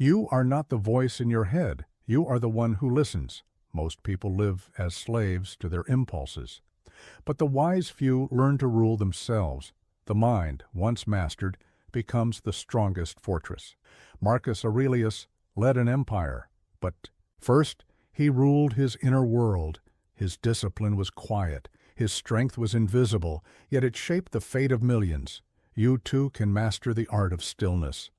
You are not the voice in your head. You are the one who listens. Most people live as slaves to their impulses. But the wise few learn to rule themselves. The mind, once mastered, becomes the strongest fortress. Marcus Aurelius led an empire, but first he ruled his inner world. His discipline was quiet. His strength was invisible, yet it shaped the fate of millions. You too can master the art of stillness.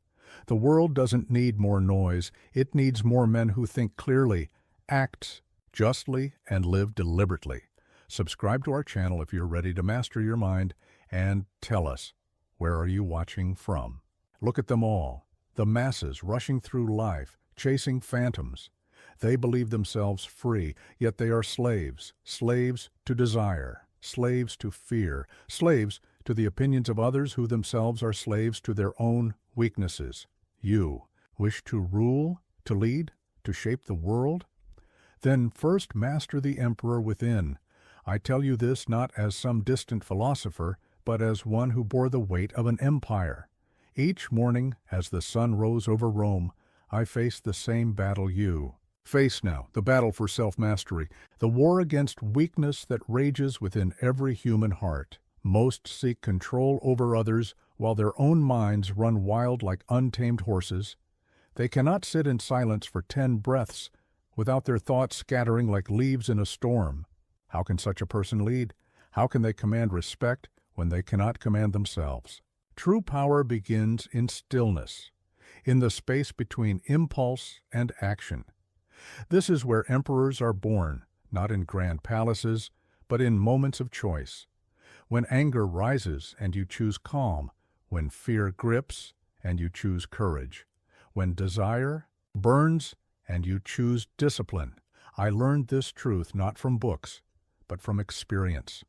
The world doesn't need more noise. It needs more men who think clearly, act justly, and live deliberately. Subscribe to our channel if you're ready to master your mind, and tell us, where are you watching from? Look at them all, the masses rushing through life, chasing phantoms. They believe themselves free, yet they are slaves, slaves to desire, slaves to fear, slaves to the opinions of others who themselves are slaves to their own weaknesses. You wish to rule, to lead, to shape the world? Then first master the emperor within. I tell you this not as some distant philosopher, but as one who bore the weight of an empire. Each morning, as the sun rose over Rome, I faced the same battle you face now, the battle for self-mastery, the war against weakness that rages within every human heart. Most seek control over others, while their own minds run wild like untamed horses. They cannot sit in silence for 10 breaths without their thoughts scattering like leaves in a storm. How can such a person lead? How can they command respect when they cannot command themselves? True power begins in stillness, in the space between impulse and action. This is where emperors are born, not in grand palaces, but in moments of choice. When anger rises and you choose calm, when fear grips and you choose courage, when desire burns and you choose discipline. I learned this truth not from books, but from experience.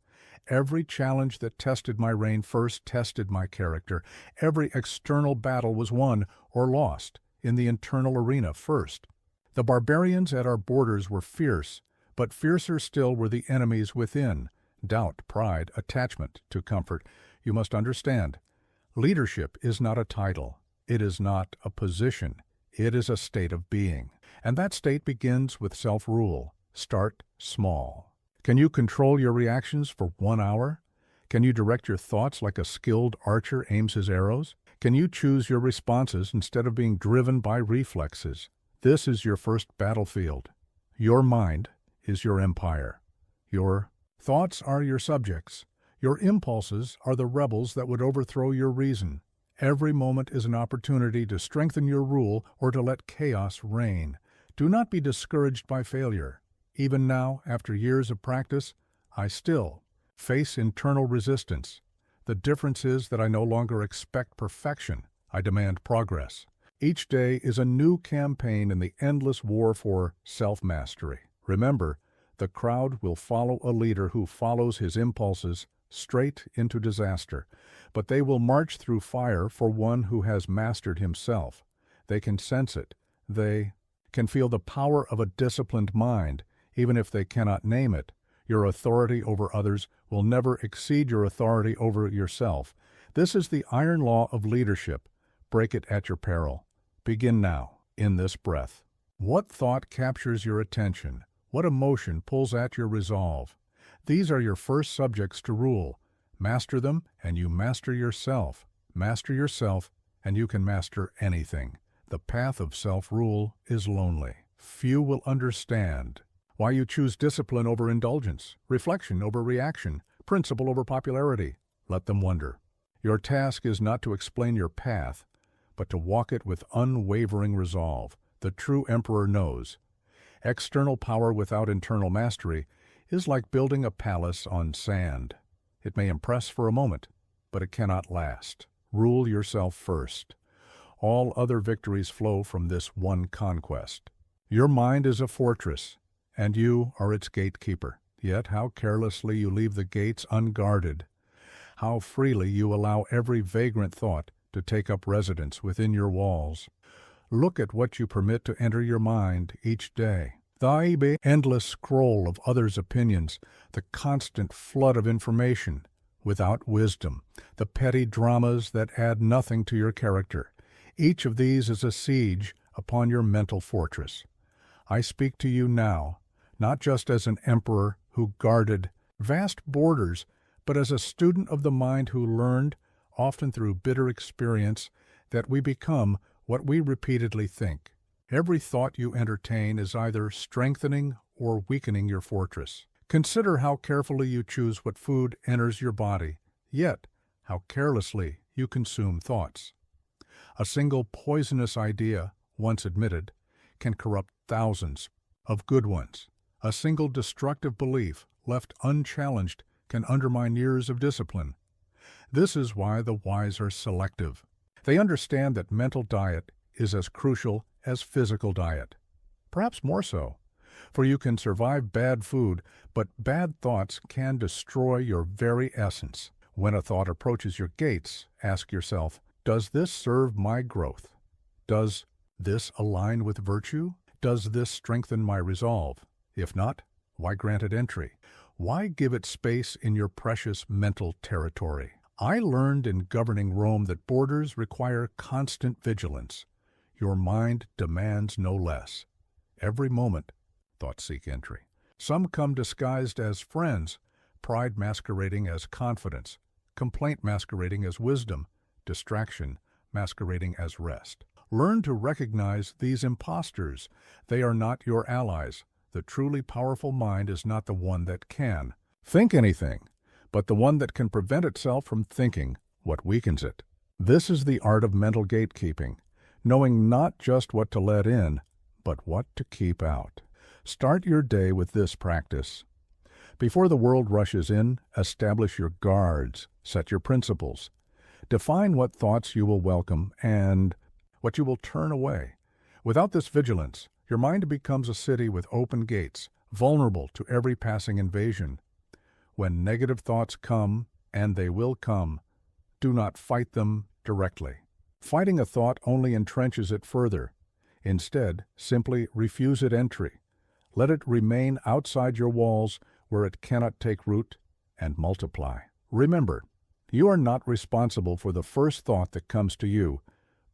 Every challenge that tested my reign first tested my character. Every external battle was won or lost in the internal arena first. The barbarians at our borders were fierce, but fiercer still were the enemies within. Doubt, pride, attachment to comfort. You must understand, leadership is not a title. It is not a position. It is a state of being. And that state begins with self-rule. Start small. Can you control your reactions for 1 hour? Can you direct your thoughts like a skilled archer aims his arrows? Can you choose your responses instead of being driven by reflexes? This is your first battlefield. Your mind is your empire. Your thoughts are your subjects. Your impulses are the rebels that would overthrow your reason. Every moment is an opportunity to strengthen your rule or to let chaos reign. Do not be discouraged by failure. Even now, after years of practice, I still face internal resistance. The difference is that I no longer expect perfection. I demand progress. Each day is a new campaign in the endless war for self-mastery. Remember, the crowd will follow a leader who follows his impulses straight into disaster, but they will march through fire for one who has mastered himself. They can sense it. They can feel the power of a disciplined mind, even if they cannot name it. Your authority over others will never exceed your authority over yourself. This is the iron law of leadership. Break it at your peril. Begin now, in this breath. What thought captures your attention? What emotion pulls at your resolve? These are your first subjects to rule. Master them, and you master yourself. Master yourself, and you can master anything. The path of self-rule is lonely. Few will understand why you choose discipline over indulgence, reflection over reaction, principle over popularity. Let them wonder. Your task is not to explain your path, but to walk it with unwavering resolve. The true emperor knows. External power without internal mastery is like building a palace on sand. It may impress for a moment, but it cannot last. Rule yourself first. All other victories flow from this one conquest. Your mind is a fortress, and you are its gatekeeper. Yet how carelessly you leave the gates unguarded. How freely you allow every vagrant thought to take up residence within your walls. Look at what you permit to enter your mind each day. The endless scroll of others' opinions, the constant flood of information without wisdom, the petty dramas that add nothing to your character. Each of these is a siege upon your mental fortress. I speak to you now, not just as an emperor who guarded vast borders, but as a student of the mind who learned, often through bitter experience, that we become what we repeatedly think. Every thought you entertain is either strengthening or weakening your fortress. Consider how carefully you choose what food enters your body, yet how carelessly you consume thoughts. A single poisonous idea, once admitted, can corrupt thousands of good ones. A single destructive belief, left unchallenged, can undermine years of discipline. This is why the wise are selective. They understand that mental diet is as crucial as physical diet. Perhaps more so, for you can survive bad food, but bad thoughts can destroy your very essence. When a thought approaches your gates, ask yourself, does this serve my growth? Does this align with virtue? Does this strengthen my resolve? If not, why grant it entry? Why give it space in your precious mental territory? I learned in governing Rome that borders require constant vigilance. Your mind demands no less. Every moment, thoughts seek entry. Some come disguised as friends, pride masquerading as confidence, complaint masquerading as wisdom, distraction masquerading as rest. Learn to recognize these imposters. They are not your allies. The truly powerful mind is not the one that can think anything, but the one that can prevent itself from thinking what weakens it. This is the art of mental gatekeeping, knowing not just what to let in, but what to keep out. Start your day with this practice. Before the world rushes in, establish your guards, set your principles. Define what thoughts you will welcome and what you will turn away. Without this vigilance, your mind becomes a city with open gates, vulnerable to every passing invasion. When negative thoughts come, and they will come, do not fight them directly. Fighting a thought only entrenches it further. Instead, simply refuse it entry. Let it remain outside your walls where it cannot take root and multiply. Remember, you are not responsible for the first thought that comes to you,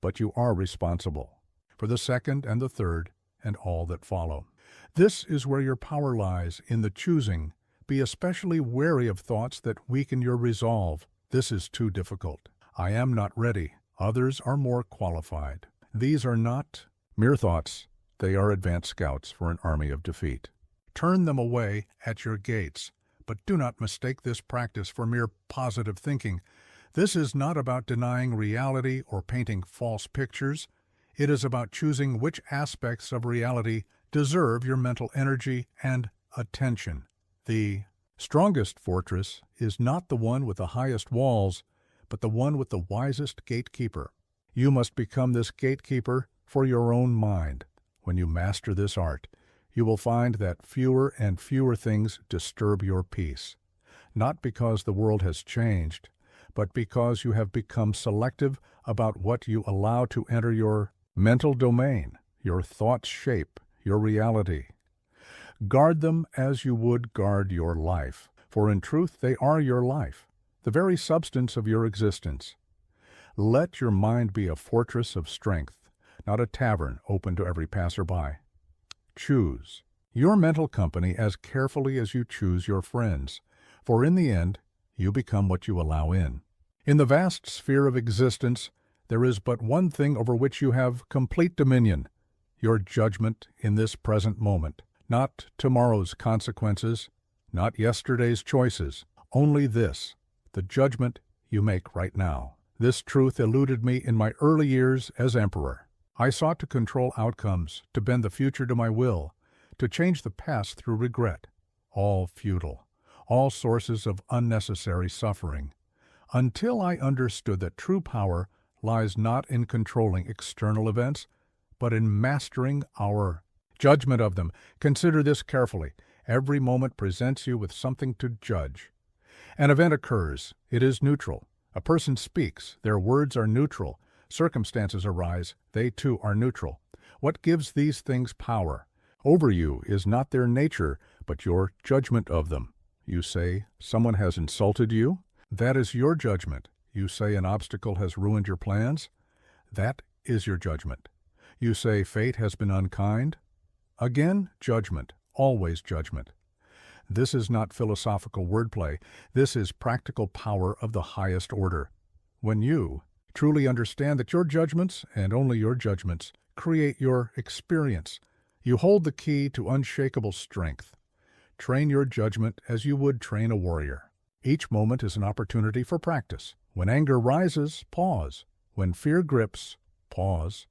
but you are responsible for the second and the third and all that follow. This is where your power lies, in the choosing. Be especially wary of thoughts that weaken your resolve. This is too difficult. I am not ready. Others are more qualified. These are not mere thoughts. They are advanced scouts for an army of defeat. Turn them away at your gates, but do not mistake this practice for mere positive thinking. This is not about denying reality or painting false pictures. It is about choosing which aspects of reality deserve your mental energy and attention. The strongest fortress is not the one with the highest walls, but the one with the wisest gatekeeper. You must become this gatekeeper for your own mind. When you master this art, you will find that fewer and fewer things disturb your peace, not because the world has changed, but because you have become selective about what you allow to enter your mental domain. Your thoughts shape your reality. Guard them as you would guard your life, for in truth they are your life, the very substance of your existence. Let your mind be a fortress of strength, not a tavern open to every passerby. Choose your mental company as carefully as you choose your friends, for in the end, you become what you allow in. In the vast sphere of existence, there is but one thing over which you have complete dominion, your judgment in this present moment. Not tomorrow's consequences, not yesterday's choices, only this, the judgment you make right now. This truth eluded me in my early years as emperor. I sought to control outcomes, to bend the future to my will, to change the past through regret. All futile, all sources of unnecessary suffering, until I understood that true power lies not in controlling external events, but in mastering our judgment of them. Consider this carefully. Every moment presents you with something to judge. An event occurs. It is neutral. A person speaks. Their words are neutral. Circumstances arise. They too are neutral. What gives these things power over you is not their nature, but your judgment of them. You say someone has insulted you. That is your judgment. You say an obstacle has ruined your plans. That is your judgment. You say fate has been unkind? Again, judgment, always judgment. This is not philosophical wordplay. This is practical power of the highest order. When you truly understand that your judgments, and only your judgments, create your experience, you hold the key to unshakable strength. Train your judgment as you would train a warrior. Each moment is an opportunity for practice. When anger rises, pause. When fear grips, pause.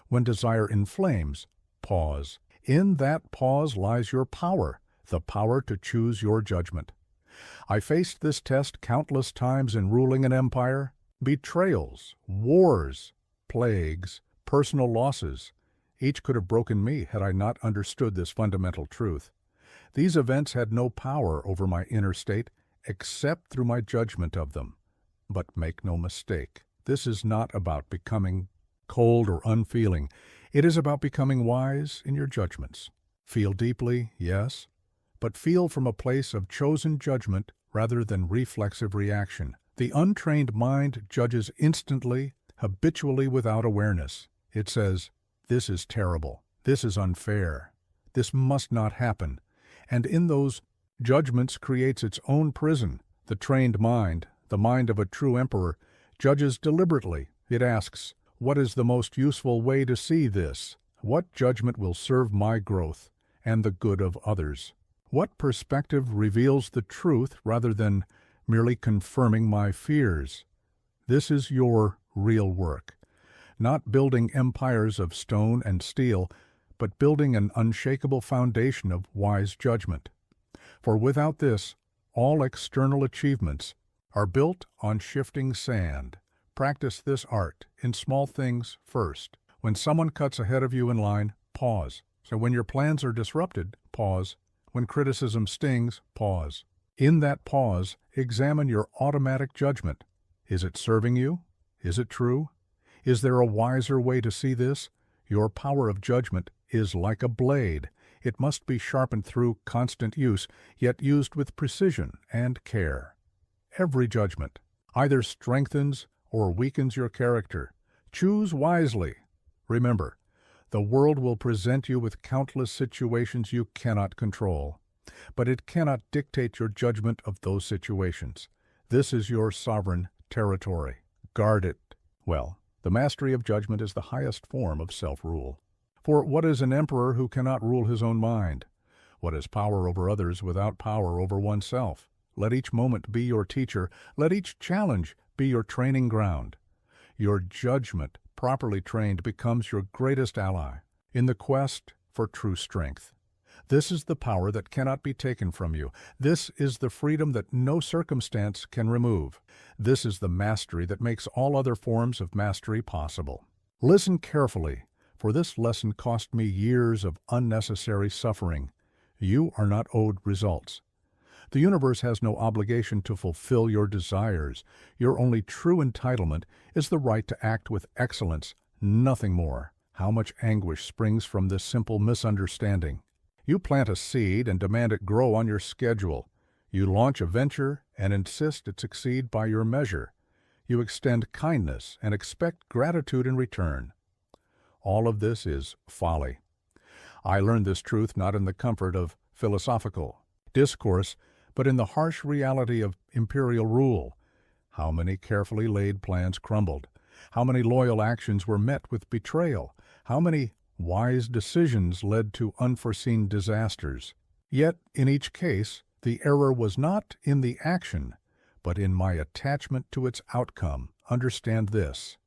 When desire inflames, pause. In that pause lies your power, the power to choose your judgment. I faced this test countless times in ruling an empire. Betrayals, wars, plagues, personal losses. Each could have broken me had I not understood this fundamental truth. These events had no power over my inner state except through my judgment of them. But make no mistake, this is not about becoming cold or unfeeling. It is about becoming wise in your judgments. Feel deeply, yes, but feel from a place of chosen judgment rather than reflexive reaction. The untrained mind judges instantly, habitually without awareness. It says, "This is terrible. This is unfair. This must not happen." And in those judgments creates its own prison. The trained mind, the mind of a true emperor, judges deliberately. It asks, what is the most useful way to see this? What judgment will serve my growth and the good of others? What perspective reveals the truth rather than merely confirming my fears? This is your real work. Not building empires of stone and steel, but building an unshakable foundation of wise judgment. For without this, all external achievements are built on shifting sand. Practice this art in small things first. When someone cuts ahead of you in line, pause. So when your plans are disrupted, pause. When criticism stings, pause. In that pause, examine your automatic judgment. Is it serving you? Is it true? Is there a wiser way to see this? Your power of judgment is like a blade. It must be sharpened through constant use, yet used with precision and care. Every judgment either strengthens or weakens your character. Choose wisely. Remember, the world will present you with countless situations you cannot control, but it cannot dictate your judgment of those situations. This is your sovereign territory. Guard it well. The mastery of judgment is the highest form of self-rule. For what is an emperor who cannot rule his own mind? What is power over others without power over oneself? Let each moment be your teacher. Let each challenge be your training ground. Your judgment, properly trained, becomes your greatest ally in the quest for true strength. This is the power that cannot be taken from you. This is the freedom that no circumstance can remove. This is the mastery that makes all other forms of mastery possible. Listen carefully, for this lesson cost me years of unnecessary suffering. You are not owed results. The universe has no obligation to fulfill your desires. Your only true entitlement is the right to act with excellence, nothing more. How much anguish springs from this simple misunderstanding. You plant a seed and demand it grow on your schedule. You launch a venture and insist it succeed by your measure. You extend kindness and expect gratitude in return. All of this is folly. I learned this truth not in the comfort of philosophical discourse, but in the harsh reality of imperial rule. How many carefully laid plans crumbled? How many loyal actions were met with betrayal? How many wise decisions led to unforeseen disasters? Yet, in each case, the error was not in the action, but in my attachment to its outcome. Understand this.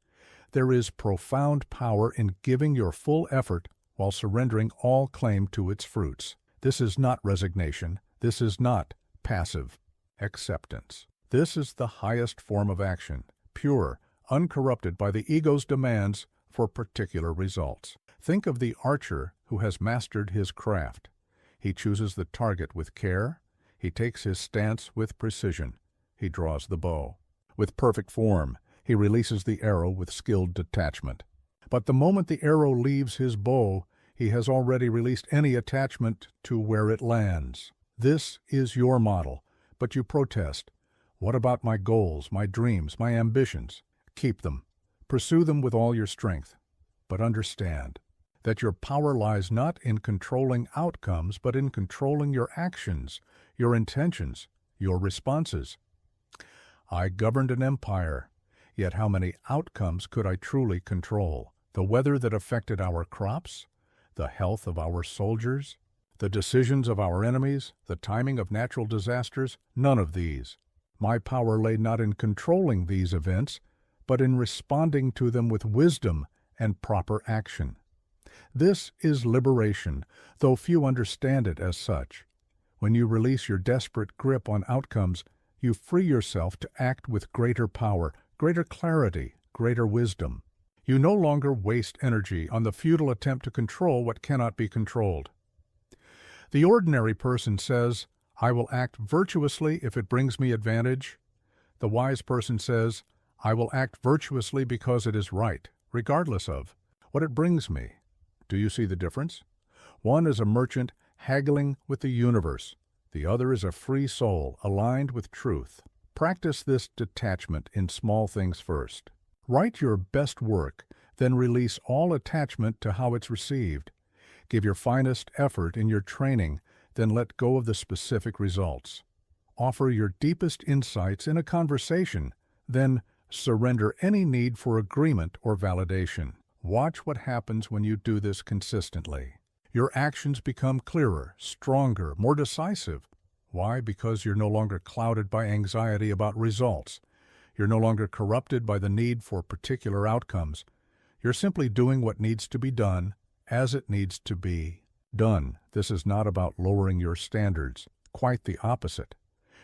There is profound power in giving your full effort while surrendering all claim to its fruits. This is not resignation. This is not passive acceptance. This is the highest form of action, pure, uncorrupted by the ego's demands for particular results. Think of the archer who has mastered his craft. He chooses the target with care. He takes his stance with precision. He draws the bow. With perfect form, he releases the arrow with skilled detachment. But the moment the arrow leaves his bow, he has already released any attachment to where it lands. This is your model, but you protest. What about my goals, my dreams, my ambitions? Keep them. Pursue them with all your strength. But understand, that your power lies not in controlling outcomes, but in controlling your actions, your intentions, your responses. I governed an empire, yet how many outcomes could I truly control? The weather that affected our crops, the health of our soldiers, the decisions of our enemies, the timing of natural disasters? None of these. My power lay not in controlling these events, but in responding to them with wisdom and proper action. This is liberation, though few understand it as such. When you release your desperate grip on outcomes, you free yourself to act with greater power, greater clarity, greater wisdom. You no longer waste energy on the futile attempt to control what cannot be controlled. The ordinary person says, I will act virtuously if it brings me advantage. The wise person says, I will act virtuously because it is right, regardless of what it brings me. Do you see the difference? One is a merchant haggling with the universe. The other is a free soul aligned with truth. Practice this detachment in small things first. Write your best work, then release all attachment to how it's received. Give your finest effort in your training, then let go of the specific results. Offer your deepest insights in a conversation, then surrender any need for agreement or validation. Watch what happens when you do this consistently. Your actions become clearer, stronger, more decisive. Why? Because you're no longer clouded by anxiety about results. You're no longer corrupted by the need for particular outcomes. You're simply doing what needs to be done as it needs to be done. This is not about lowering your standards. Quite the opposite.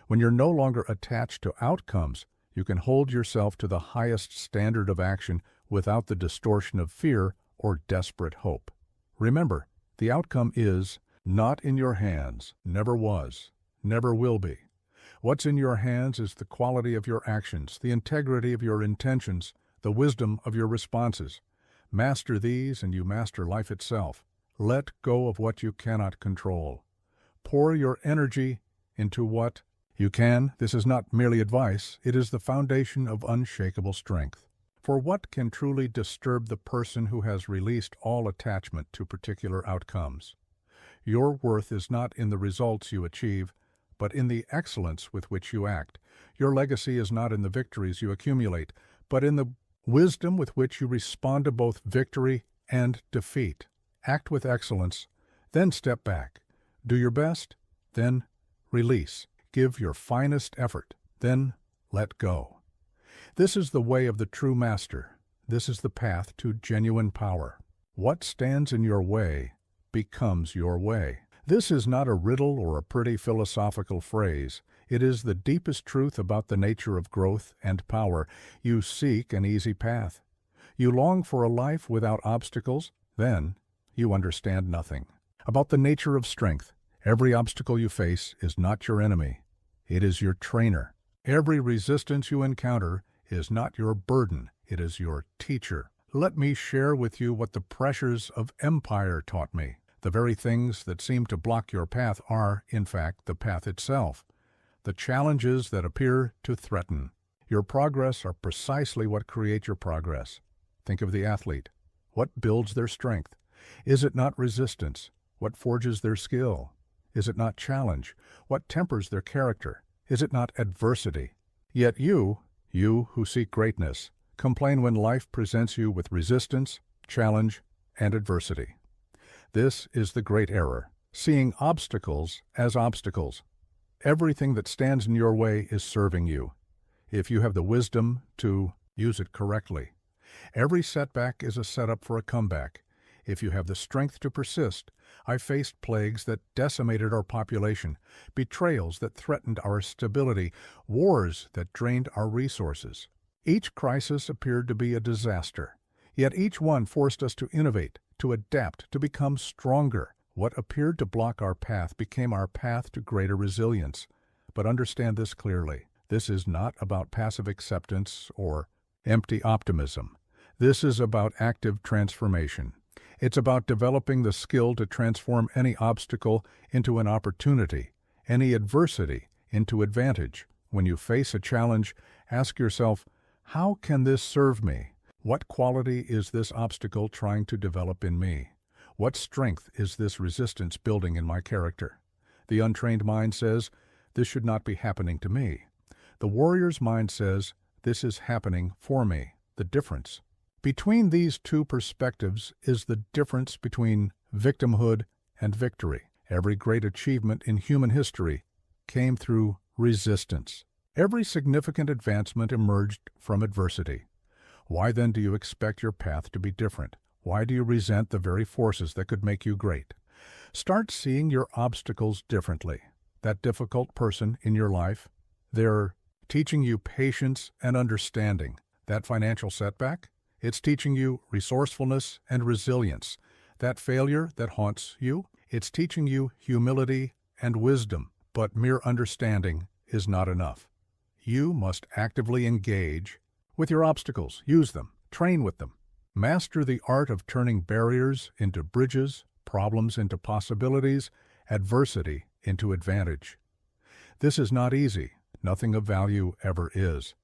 When you're no longer attached to outcomes, you can hold yourself to the highest standard of action without the distortion of fear or desperate hope. Remember, the outcome is not in your hands, never was, never will be. What's in your hands is the quality of your actions, the integrity of your intentions, the wisdom of your responses. Master these and you master life itself. Let go of what you cannot control. Pour your energy into what you can. This is not merely advice, it is the foundation of unshakable strength. For what can truly disturb the person who has released all attachment to particular outcomes? Your worth is not in the results you achieve, but in the excellence with which you act. Your legacy is not in the victories you accumulate, but in the wisdom with which you respond to both victory and defeat. Act with excellence, then step back. Do your best, then release. Give your finest effort, then let go. This is the way of the true master. This is the path to genuine power. What stands in your way becomes your way. This is not a riddle or a pretty philosophical phrase. It is the deepest truth about the nature of growth and power. You seek an easy path. You long for a life without obstacles, then you understand nothing. About the nature of strength, every obstacle you face is not your enemy. It is your trainer. Every resistance you encounter is not your burden. It is your teacher. Let me share with you what the pressures of empire taught me. The very things that seem to block your path are, in fact, the path itself. The challenges that appear to threaten your progress are precisely what create your progress. Think of the athlete. What builds their strength? Is it not resistance? What forges their skill? Is it not challenge? What tempers their character? Is it not adversity? Yet you who seek greatness, complain when life presents you with resistance, challenge, and adversity. This is the great error, seeing obstacles as obstacles. Everything that stands in your way is serving you, if you have the wisdom to use it correctly. Every setback is a setup for a comeback, if you have the strength to persist. I faced plagues that decimated our population, betrayals that threatened our stability, wars that drained our resources. Each crisis appeared to be a disaster, yet each one forced us to innovate, to adapt, to become stronger. What appeared to block our path became our path to greater resilience. But understand this clearly. This is not about passive acceptance or empty optimism. This is about active transformation. It's about developing the skill to transform any obstacle into an opportunity, any adversity into advantage. When you face a challenge, ask yourself, how can this serve me? What quality is this obstacle trying to develop in me? What strength is this resistance building in my character? The untrained mind says, this should not be happening to me. The warrior's mind says, this is happening for me. The difference. Between these two perspectives is the difference between victimhood and victory. Every great achievement in human history came through resistance. Every significant advancement emerged from adversity. Why then do you expect your path to be different? Why do you resent the very forces that could make you great? Start seeing your obstacles differently. That difficult person in your life, they're teaching you patience and understanding. That financial setback, it's teaching you resourcefulness and resilience. That failure that haunts you, it's teaching you humility and wisdom. But mere understanding is not enough. You must actively engage with your obstacles. Use them. Train with them. Master the art of turning barriers into bridges, problems into possibilities, adversity into advantage. This is not easy. Nothing of value ever is.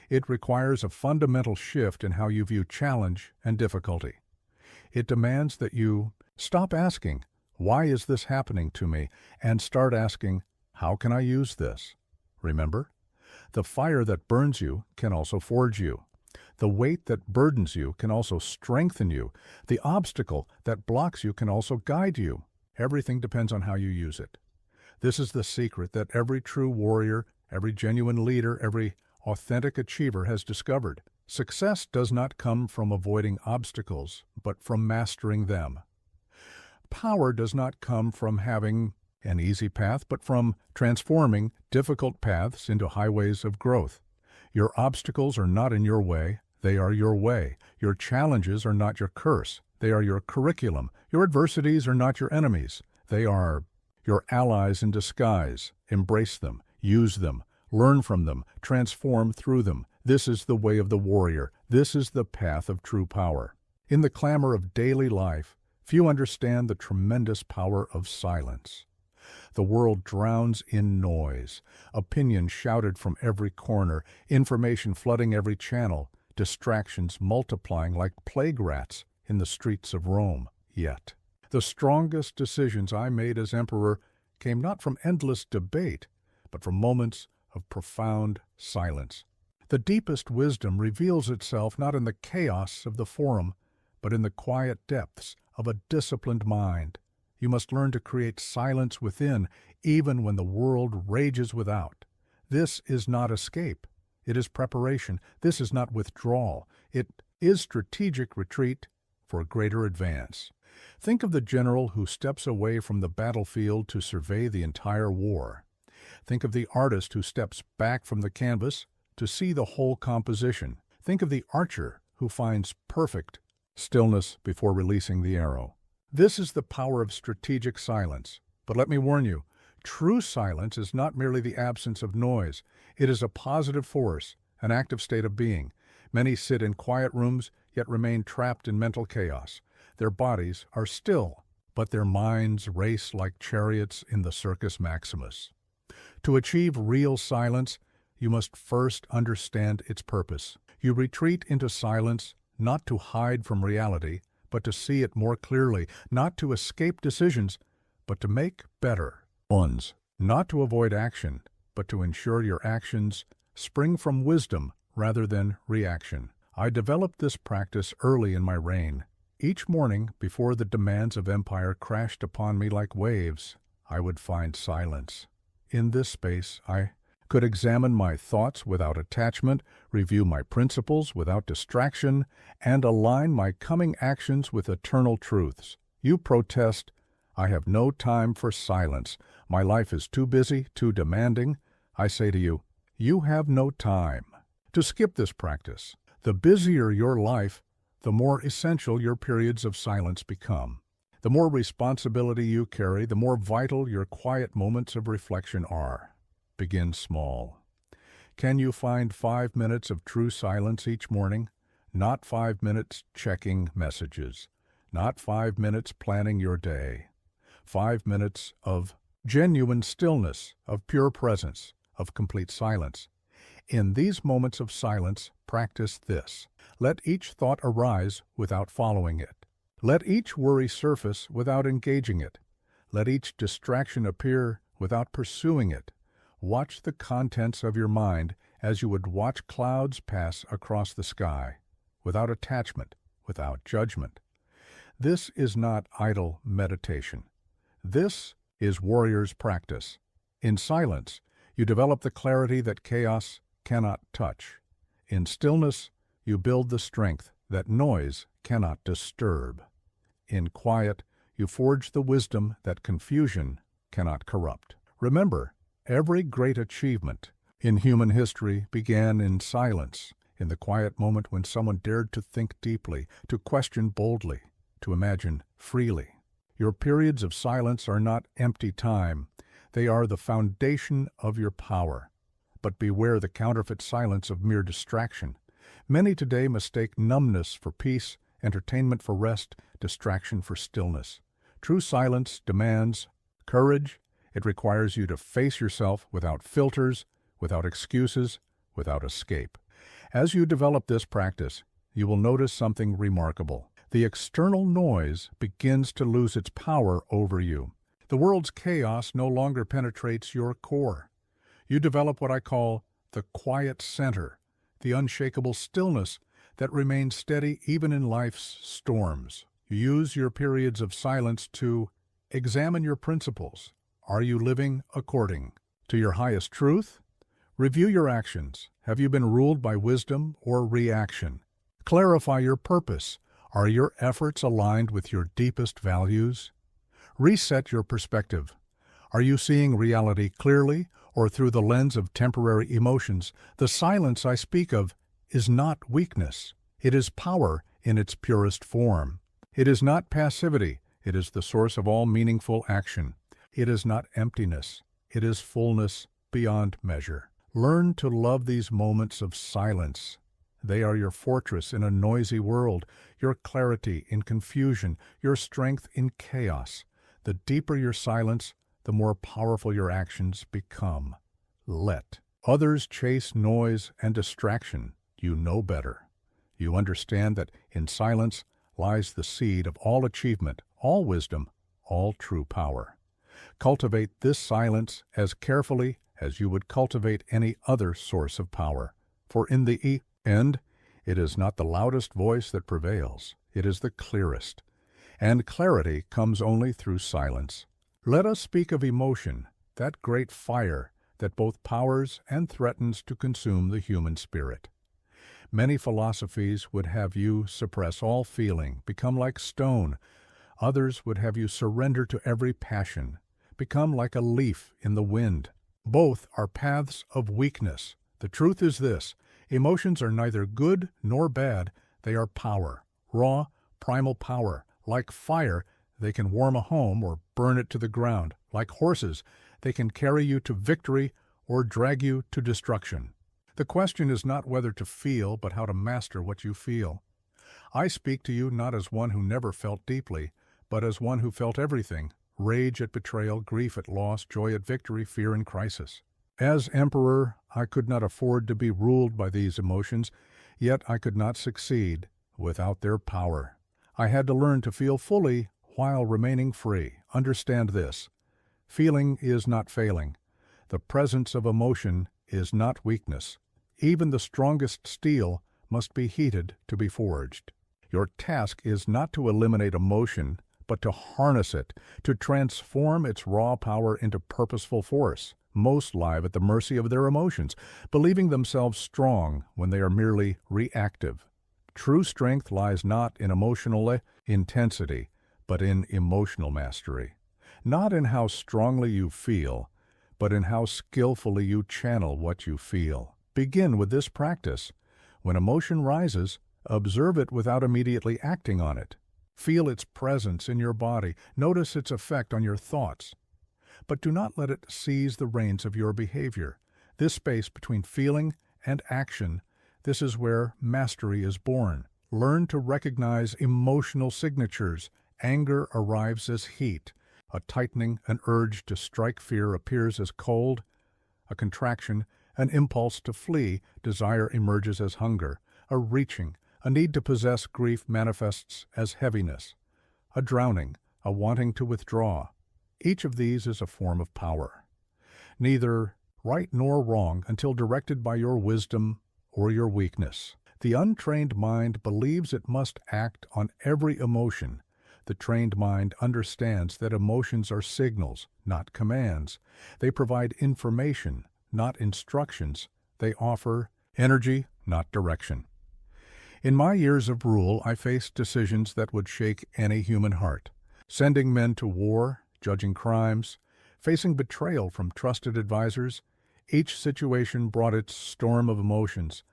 It requires a fundamental shift in how you view challenge and difficulty. It demands that you stop asking, why is this happening to me? And start asking, how can I use this? Remember, the fire that burns you can also forge you. The weight that burdens you can also strengthen you. The obstacle that blocks you can also guide you. Everything depends on how you use it. This is the secret that every true warrior, every genuine leader, every authentic achiever has discovered. Success does not come from avoiding obstacles, but from mastering them. Power does not come from having an easy path, but from transforming difficult paths into highways of growth. Your obstacles are not in your way, they are your way. Your challenges are not your curse, they are your curriculum. Your adversities are not your enemies, they are your allies in disguise. Embrace them, use them, learn from them, transform through them. This is the way of the warrior. This is the path of true power. In the clamor of daily life, few understand the tremendous power of silence. The world drowns in noise, opinion shouted from every corner, information flooding every channel, distractions multiplying like plague rats in the streets of Rome. Yet, the strongest decisions I made as emperor came not from endless debate, but from moments of profound silence. The deepest wisdom reveals itself not in the chaos of the forum, but in the quiet depths of a disciplined mind. You must learn to create silence within, even when the world rages without. This is not escape. It is preparation. This is not withdrawal. It is strategic retreat for greater advance. Think of the general who steps away from the battlefield to survey the entire war. Think of the artist who steps back from the canvas to see the whole composition. Think of the archer who finds perfect stillness before releasing the arrow. This is the power of strategic silence. But let me warn you, true silence is not merely the absence of noise. It is a positive force, an active state of being. Many sit in quiet rooms, yet remain trapped in mental chaos. Their bodies are still, but their minds race like chariots in the Circus Maximus. To achieve real silence, you must first understand its purpose. You retreat into silence not to hide from reality, but to see it more clearly, not to escape decisions, but to make better ones, not to avoid action, but to ensure your actions spring from wisdom rather than reaction. I developed this practice early in my reign. Each morning, before the demands of empire crashed upon me like waves, I would find silence. In this space, I could examine my thoughts without attachment, review my principles without distraction, and align my coming actions with eternal truths. You protest, I have no time for silence. My life is too busy, too demanding. I say to you, you have no time to skip this practice. The busier your life, the more essential your periods of silence become. The more responsibility you carry, the more vital your quiet moments of reflection are. Begin small. Can you find 5 minutes of true silence each morning? Not 5 minutes checking messages. Not 5 minutes planning your day. 5 minutes of genuine stillness, of pure presence, of complete silence. In these moments of silence, practice this. Let each thought arise without following it. Let each worry surface without engaging it. Let each distraction appear without pursuing it. Watch the contents of your mind as you would watch clouds pass across the sky, without attachment, without judgment. This is not idle meditation. This is warrior's practice. In silence, you develop the clarity that chaos cannot touch. In stillness, you build the strength that noise cannot disturb. In quiet, you forge the wisdom that confusion cannot corrupt. Remember, every great achievement in human history began in silence, in the quiet moment when someone dared to think deeply, to question boldly, to imagine freely. Your periods of silence are not empty time. They are the foundation of your power. But beware the counterfeit silence of mere distraction. Many today mistake numbness for peace, entertainment for rest, distraction for stillness. True silence demands courage. It requires you to face yourself without filters, without excuses, without escape. As you develop this practice, you will notice something remarkable. The external noise begins to lose its power over you. The world's chaos no longer penetrates your core. You develop what I call the quiet center, the unshakable stillness that remains steady even in life's storms. You use your periods of silence to examine your principles. Are you living according to your highest truth? Review your actions. Have you been ruled by wisdom or reaction? Clarify your purpose. Are your efforts aligned with your deepest values? Reset your perspective. Are you seeing reality clearly or through the lens of temporary emotions? The silence I speak of is not weakness. It is power in its purest form. It is not passivity. It is the source of all meaningful action. It is not emptiness. It is fullness beyond measure. Learn to love these moments of silence. They are your fortress in a noisy world, your clarity in confusion, your strength in chaos. The deeper your silence, the more powerful your actions become. Let others chase noise and distraction. You know better. You understand that in silence lies the seed of all achievement, all wisdom, all true power. Cultivate this silence as carefully as you would cultivate any other source of power. For in the end, it is not the loudest voice that prevails, it is the clearest. And clarity comes only through silence. Let us speak of emotion, that great fire that both powers and threatens to consume the human spirit. Many philosophies would have you suppress all feeling, become like stone. Others would have you surrender to every passion, become like a leaf in the wind. Both are paths of weakness. The truth is this: emotions are neither good nor bad. They are power, raw, primal power. Like fire, they can warm a home or burn it to the ground. Like horses, they can carry you to victory or drag you to destruction. The question is not whether to feel, but how to master what you feel. I speak to you not as one who never felt deeply, but as one who felt everything: rage at betrayal, grief at loss, joy at victory, fear in crisis. As emperor, I could not afford to be ruled by these emotions, yet I could not succeed without their power. I had to learn to feel fully while remaining free. Understand this: feeling is not failing. The presence of emotion is not weakness. Even the strongest steel must be heated to be forged. Your task is not to eliminate emotion, but to harness it, to transform its raw power into purposeful force. Most live at the mercy of their emotions, believing themselves strong when they are merely reactive. True strength lies not in emotional intensity, but in emotional mastery. Not in how strongly you feel, but in how skillfully you channel what you feel. Begin with this practice. When emotion rises, observe it without immediately acting on it. Feel its presence in your body. Notice its effect on your thoughts. But do not let it seize the reins of your behavior. This space between feeling and action, this is where mastery is born. Learn to recognize emotional signatures. Anger arrives as heat. A tightening, an urge to strike fear appears as cold. A contraction, an impulse to flee, desire emerges as hunger. A reaching, a need to possess grief manifests as heaviness. a drowning, a wanting to withdraw. Each of these is a form of power. Neither right nor wrong until directed by your wisdom or your weakness. The untrained mind believes it must act on every emotion. The trained mind understands that emotions are signals, not commands. They provide information, not instructions. They offer energy, not direction. In my years of rule, I faced decisions that would shake any human heart. Sending men to war, judging crimes, facing betrayal from trusted advisors. Each situation brought its storm of emotions.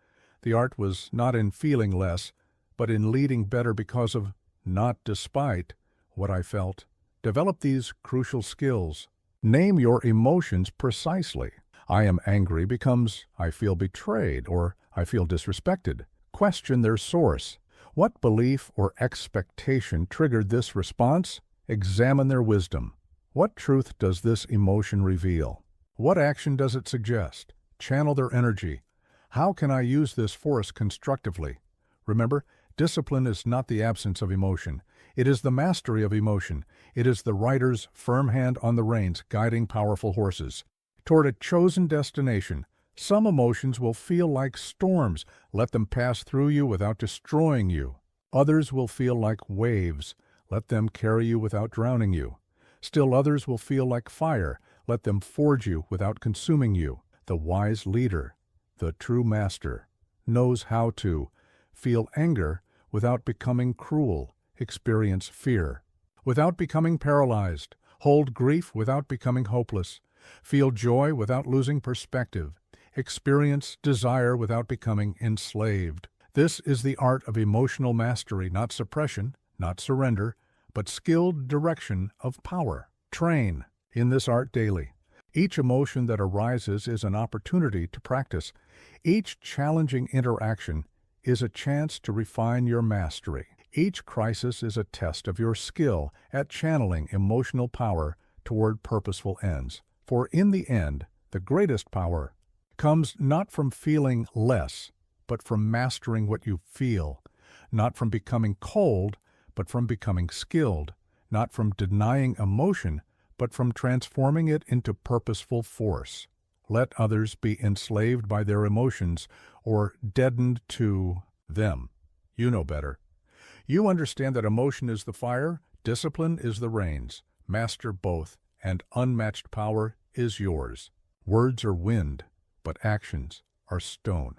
The art was not in feeling less, but in leading better because of, not despite, what I felt. Develop these crucial skills. Name your emotions precisely. I am angry becomes I feel betrayed or I feel disrespected. Question their source. What belief or expectation triggered this response? Examine their wisdom. What truth does this emotion reveal? What action does it suggest? Channel their energy. How can I use this force constructively? Remember, discipline is not the absence of emotion. It is the mastery of emotion. It is the rider's firm hand on the reins guiding powerful horses toward a chosen destination. Some emotions will feel like storms. Let them pass through you without destroying you. Others will feel like waves. Let them carry you without drowning you. Still others will feel like fire. Let them forge you without consuming you. The wise leader, the true master, knows how to feel anger without becoming cruel, experience fear without becoming paralyzed, hold grief without becoming hopeless, feel joy without losing perspective, experience desire without becoming enslaved. This is the art of emotional mastery, not suppression, not surrender, but skilled direction of power. Train in this art daily. Each emotion that arises is an opportunity to practice. Each challenging interaction is a chance to refine your mastery. Each crisis is a test of your skill at channeling emotional power toward purposeful ends. For in the end, the greatest power comes not from feeling less, but from mastering what you feel, not from becoming cold, but from becoming skilled, not from denying emotion, but from transforming it into purposeful force. Let others be enslaved by their emotions or deadened to them. You know better. You understand that emotion is the fire, discipline is the reins. Master both, and unmatched power is yours. Words are wind, but actions are stone.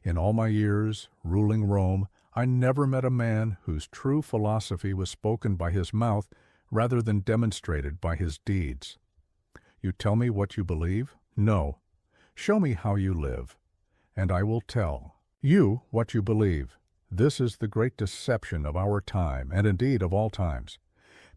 In all my years ruling Rome, I never met a man whose true philosophy was spoken by his mouth rather than demonstrated by his deeds. You tell me what you believe? No. Show me how you live, and I will tell you what you believe. This is the great deception of our time, and indeed of all times.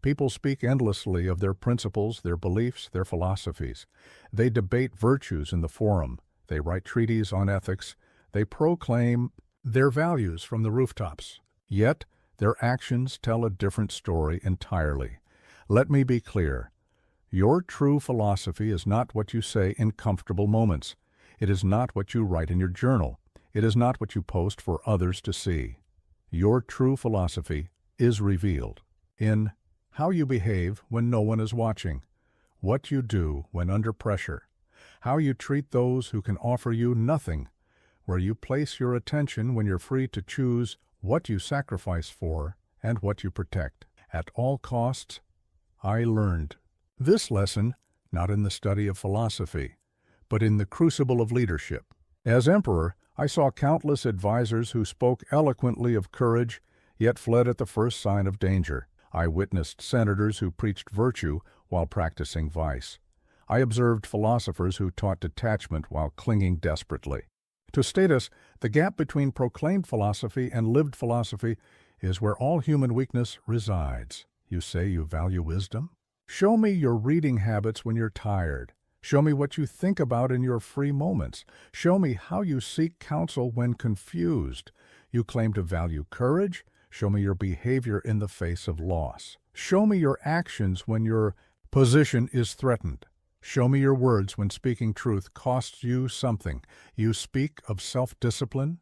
People speak endlessly of their principles, their beliefs, their philosophies. They debate virtues in the forum. They write treatises on ethics. They proclaim their values from the rooftops. Yet, their actions tell a different story entirely. Let me be clear. Your true philosophy is not what you say in comfortable moments. It is not what you write in your journal. It is not what you post for others to see. Your true philosophy is revealed in how you behave when no one is watching, what you do when under pressure, how you treat those who can offer you nothing, where you place your attention when you're free to choose what you sacrifice for and what you protect. At all costs, I learned this lesson not in the study of philosophy, but in the crucible of leadership. As emperor, I saw countless advisors who spoke eloquently of courage, yet fled at the first sign of danger. I witnessed senators who preached virtue while practicing vice. I observed philosophers who taught detachment while clinging desperately. To status, the gap between proclaimed philosophy and lived philosophy is where all human weakness resides. You say you value wisdom? Show me your reading habits when you're tired. Show me what you think about in your free moments. Show me how you seek counsel when confused. You claim to value courage. Show me your behavior in the face of loss. Show me your actions when your position is threatened. Show me your words when speaking truth costs you something. You speak of self-discipline.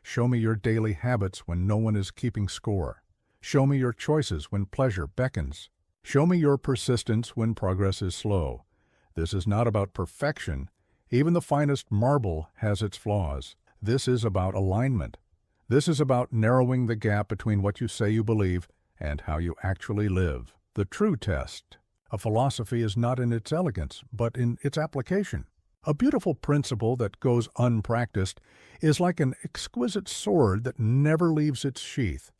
Show me your daily habits when no one is keeping score. Show me your choices when pleasure beckons. Show me your persistence when progress is slow. This is not about perfection. Even the finest marble has its flaws. This is about alignment. This is about narrowing the gap between what you say you believe and how you actually live. The true test of philosophy is not in its elegance, but in its application. A beautiful principle that goes unpracticed is like an exquisite sword that never leaves its sheath,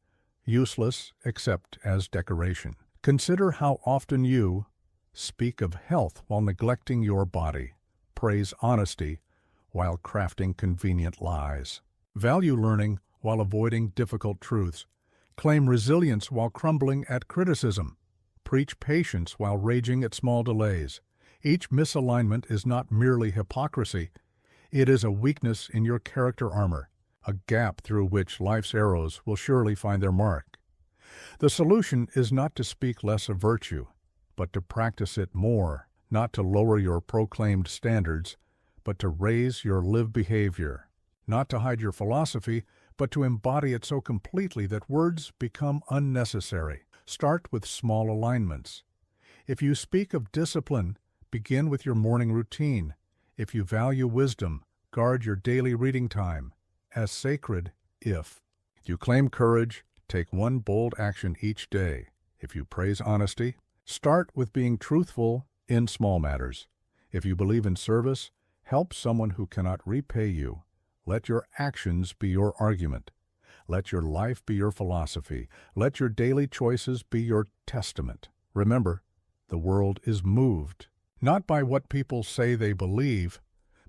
useless except as decoration. Consider how often you speak of health while neglecting your body, praise honesty while crafting convenient lies, value learning while avoiding difficult truths, claim resilience while crumbling at criticism, preach patience while raging at small delays. Each misalignment is not merely hypocrisy, it is a weakness in your character armor, a gap through which life's arrows will surely find their mark. The solution is not to speak less of virtue, but to practice it more, not to lower your proclaimed standards, but to raise your lived behavior, not to hide your philosophy, but to embody it so completely that words become unnecessary. Start with small alignments. If you speak of discipline, begin with your morning routine. If you value wisdom, guard your daily reading time as sacred. If you claim courage, take one bold action each day. If you praise honesty, start with being truthful in small matters. If you believe in service, help someone who cannot repay you. Let your actions be your argument. Let your life be your philosophy. Let your daily choices be your testament. Remember, the world is moved, not by what people say they believe,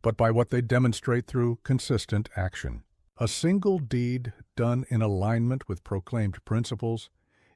but by what they demonstrate through consistent action. A single deed done in alignment with proclaimed principles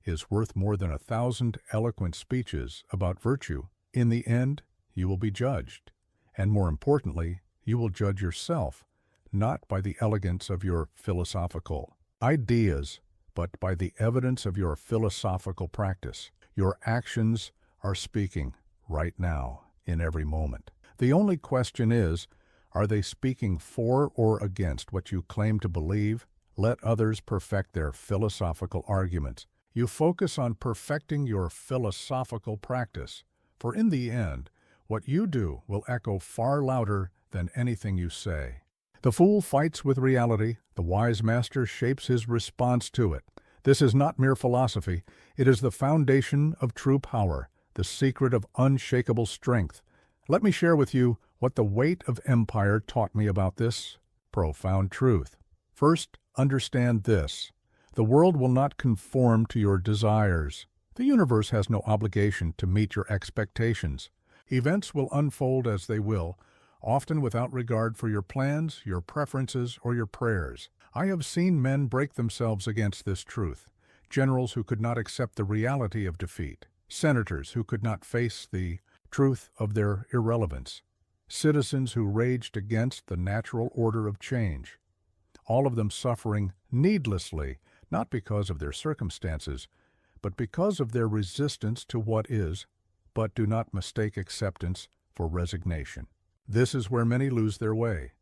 is worth more than 1,000 eloquent speeches about virtue. In the end, you will be judged, and more importantly, you will judge yourself, not by the elegance of your philosophical ideas, but by the evidence of your philosophical practice. Your actions are speaking right now, in every moment. The only question is, are they speaking for or against what you claim to believe? Let others perfect their philosophical arguments. You focus on perfecting your philosophical practice, for in the end, what you do will echo far louder than anything you say. The fool fights with reality, the wise master shapes his response to it. This is not mere philosophy, it is the foundation of true power, the secret of unshakable strength. Let me share with you what the weight of empire taught me about this profound truth. First, understand this. The world will not conform to your desires. The universe has no obligation to meet your expectations. Events will unfold as they will, often without regard for your plans, your preferences, or your prayers. I have seen men break themselves against this truth, generals who could not accept the reality of defeat, senators who could not face the truth of their irrelevance, citizens who raged against the natural order of change, all of them suffering needlessly, not because of their circumstances, but because of their resistance to what is. But do not mistake acceptance for resignation. This is where many lose their way.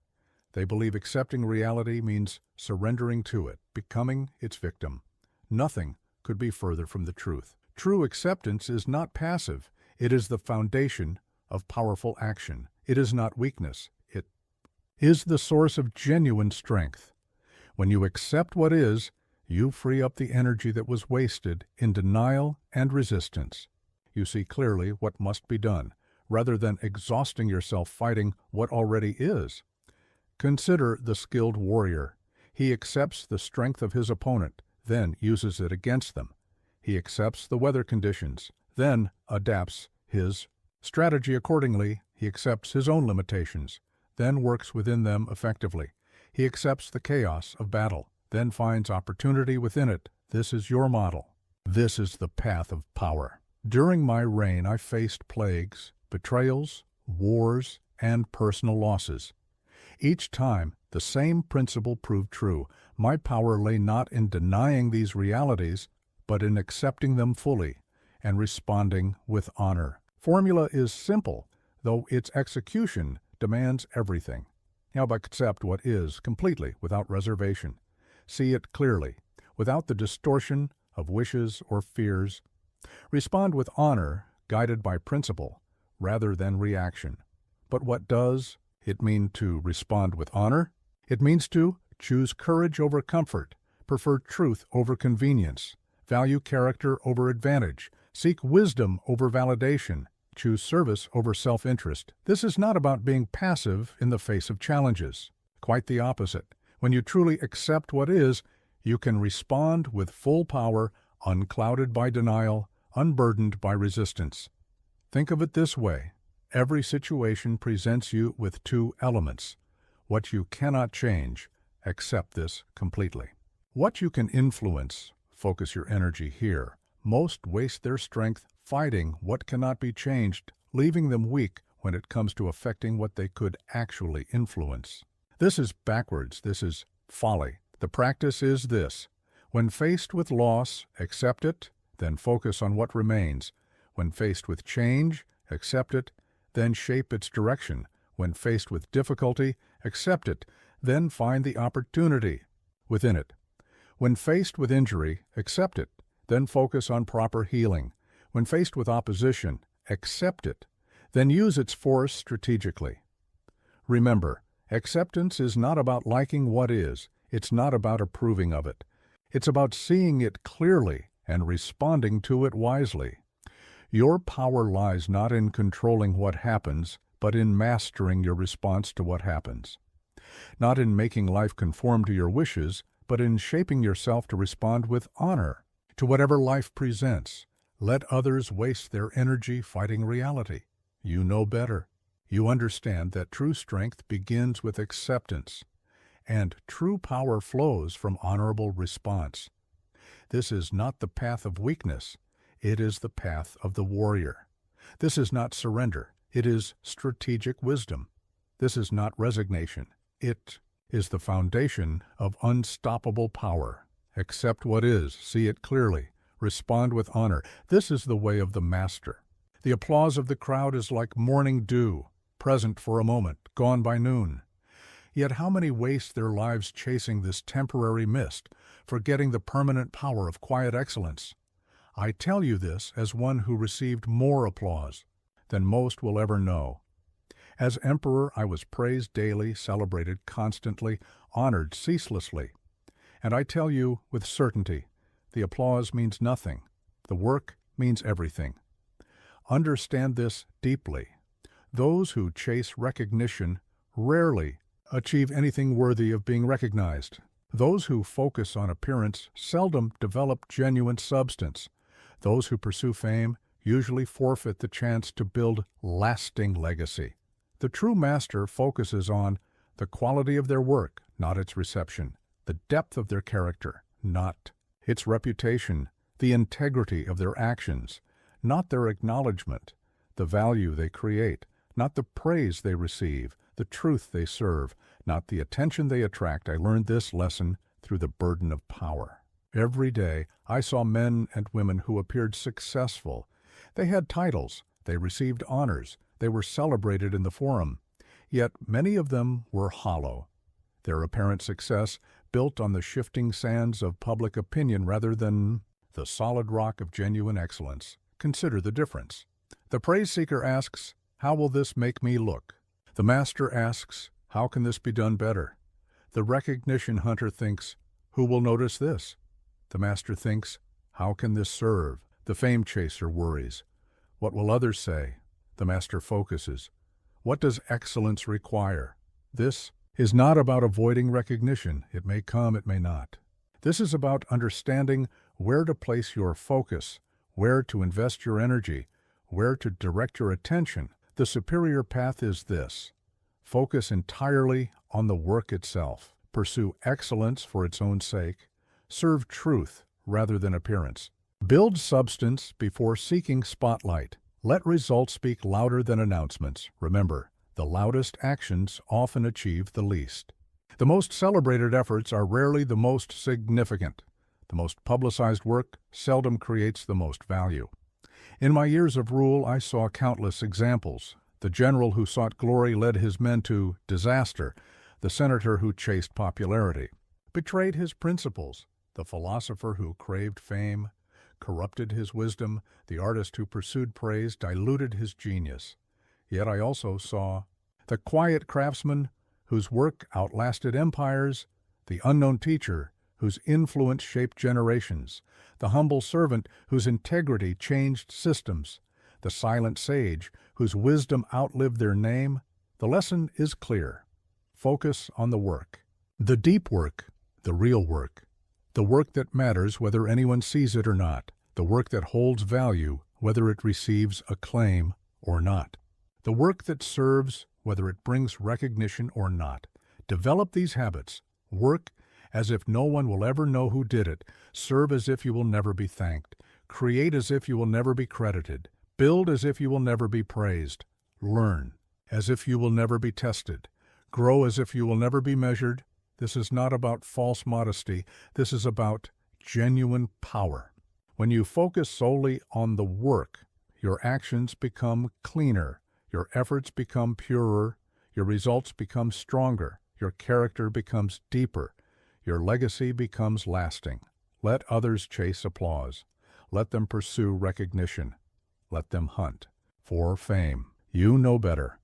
They believe accepting reality means surrendering to it, becoming its victim. Nothing could be further from the truth. True acceptance is not passive. It is the foundation of powerful action. It is not weakness. It is the source of genuine strength. When you accept what is, you free up the energy that was wasted in denial and resistance. You see clearly what must be done, rather than exhausting yourself fighting what already is. Consider the skilled warrior. He accepts the strength of his opponent, then uses it against them. He accepts the weather conditions, then adapts his strategy accordingly. He accepts his own limitations, then works within them effectively. He accepts the chaos of battle, then finds opportunity within it. This is your model. This is the path of power. During my reign, I faced plagues, betrayals, wars, and personal losses. Each time, the same principle proved true. My power lay not in denying these realities, but in accepting them fully and responding with honor. Formula is simple, though its execution demands everything. Now accept what is completely, without reservation. See it clearly, without the distortion of wishes or fears. Respond with honor, guided by principle, rather than reaction. But what does it mean to respond with honor? It means to choose courage over comfort, prefer truth over convenience, value character over advantage, seek wisdom over validation, choose service over self-interest. This is not about being passive in the face of challenges. Quite the opposite. When you truly accept what is, you can respond with full power, unclouded by denial, unburdened by resistance. Think of it this way. Every situation presents you with two elements. What you cannot change, accept this completely. What you can influence, focus your energy here. Most waste their strength fighting what cannot be changed, leaving them weak when it comes to affecting what they could actually influence. This is backwards. This is folly. The practice is this. When faced with loss, accept it, then focus on what remains. When faced with change, accept it, then shape its direction. When faced with difficulty, accept it, then find the opportunity within it. When faced with injury, accept it, then focus on proper healing. When faced with opposition, accept it, then use its force strategically. Remember, acceptance is not about liking what is. It's not about approving of it. It's about seeing it clearly and responding to it wisely. Your power lies not in controlling what happens, but in mastering your response to what happens. Not in making life conform to your wishes, but in shaping yourself to respond with honor to whatever life presents. Let others waste their energy fighting reality. You know better. You understand that true strength begins with acceptance, and true power flows from honorable response. This is not the path of weakness. It is the path of the warrior. This is not surrender. It is strategic wisdom. This is not resignation. It is the foundation of unstoppable power. Accept what is, see it clearly, respond with honor. This is the way of the master. The applause of the crowd is like morning dew, present for a moment, gone by noon. Yet how many waste their lives chasing this temporary mist, forgetting the permanent power of quiet excellence? I tell you this as one who received more applause than most will ever know. As emperor, I was praised daily, celebrated constantly, honored ceaselessly. And I tell you with certainty, the applause means nothing. The work means everything. Understand this deeply. Those who chase recognition rarely achieve anything worthy of being recognized. Those who focus on appearance seldom develop genuine substance. Those who pursue fame usually forfeit the chance to build lasting legacy. The true master focuses on the quality of their work, not its reception, the depth of their character, not its reputation, the integrity of their actions, not their acknowledgement, the value they create, not the praise they receive, the truth they serve, not the attention they attract. I learned this lesson through the burden of power. Every day I saw men and women who appeared successful. They had titles, they received honors, they were celebrated in the forum. Yet many of them were hollow. Their apparent success built on the shifting sands of public opinion rather than the solid rock of genuine excellence. Consider the difference. The praise seeker asks, "How will this make me look?" The master asks, "How can this be done better?" The recognition hunter thinks, "Who will notice this?" The master thinks, "How can this serve?" The fame chaser worries, "What will others say?" The master focuses, "What does excellence require?" This is not about avoiding recognition. It may come, it may not. This is about understanding where to place your focus, where to invest your energy, where to direct your attention. The superior path is this. Focus entirely on the work itself. Pursue excellence for its own sake. Serve truth rather than appearance. Build substance before seeking spotlight. Let results speak louder than announcements. Remember, the loudest actions often achieve the least. The most celebrated efforts are rarely the most significant. The most publicized work seldom creates the most value. In my years of rule, I saw countless examples. The general who sought glory led his men to disaster. The senator who chased popularity betrayed his principles. The philosopher who craved fame corrupted his wisdom. The artist who pursued praise diluted his genius. Yet I also saw the quiet craftsman whose work outlasted empires, the unknown teacher whose influence shaped generations, the humble servant whose integrity changed systems, the silent sage whose wisdom outlived their name. The lesson is clear. Focus on the work. The deep work, the real work. The work that matters whether anyone sees it or not. The work that holds value whether it receives acclaim or not. The work that serves whether it brings recognition or not. Develop these habits. Work as if no one will ever know who did it. Serve as if you will never be thanked. Create as if you will never be credited. Build as if you will never be praised. Learn as if you will never be tested. Grow as if you will never be measured. This is not about false modesty. This is about genuine power. When you focus solely on the work, your actions become cleaner, your efforts become purer, your results become stronger, your character becomes deeper, your legacy becomes lasting. Let others chase applause. Let them pursue recognition. Let them hunt for fame. You know better.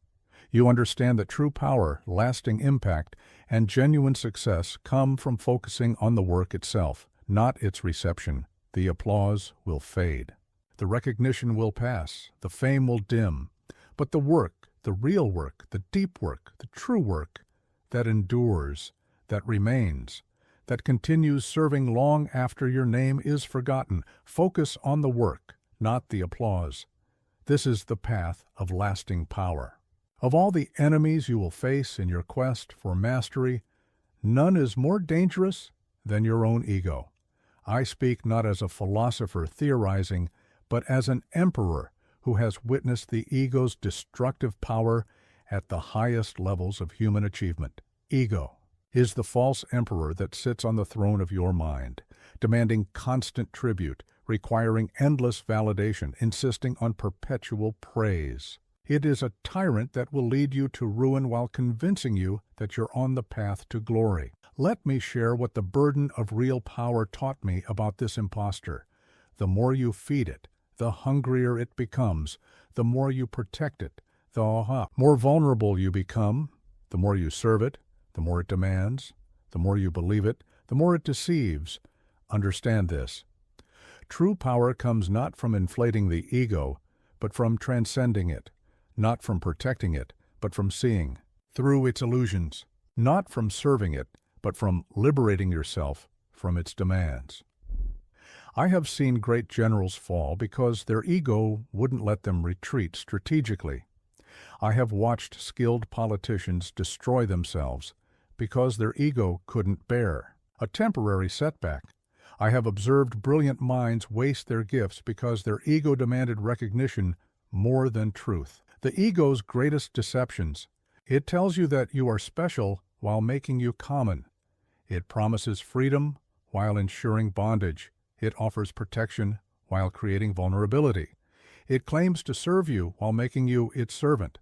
You understand that true power, lasting impact, and genuine success come from focusing on the work itself, not its reception. The applause will fade. The recognition will pass. The fame will dim. But the work, the real work, the deep work, the true work, that endures, that remains, that continues serving long after your name is forgotten. Focus on the work, not the applause. This is the path of lasting power. Of all the enemies you will face in your quest for mastery, none is more dangerous than your own ego. I speak not as a philosopher theorizing, but as an emperor who has witnessed the ego's destructive power at the highest levels of human achievement. Ego is the false emperor that sits on the throne of your mind, demanding constant tribute, requiring endless validation, insisting on perpetual praise. It is a tyrant that will lead you to ruin while convincing you that you're on the path to glory. Let me share what the burden of real power taught me about this impostor. The more you feed it, the hungrier it becomes. The more you protect it, the more vulnerable you become. The more you serve it, the more it demands. The more you believe it, the more it deceives. Understand this. True power comes not from inflating the ego, but from transcending it. Not from protecting it, but from seeing through its illusions. Not from serving it, but from liberating yourself from its demands. I have seen great generals fall because their ego wouldn't let them retreat strategically. I have watched skilled politicians destroy themselves because their ego couldn't bear a temporary setback. I have observed brilliant minds waste their gifts because their ego demanded recognition more than truth. The ego's greatest deceptions. It tells you that you are special while making you common. It promises freedom while ensuring bondage. It offers protection while creating vulnerability. It claims to serve you while making you its servant.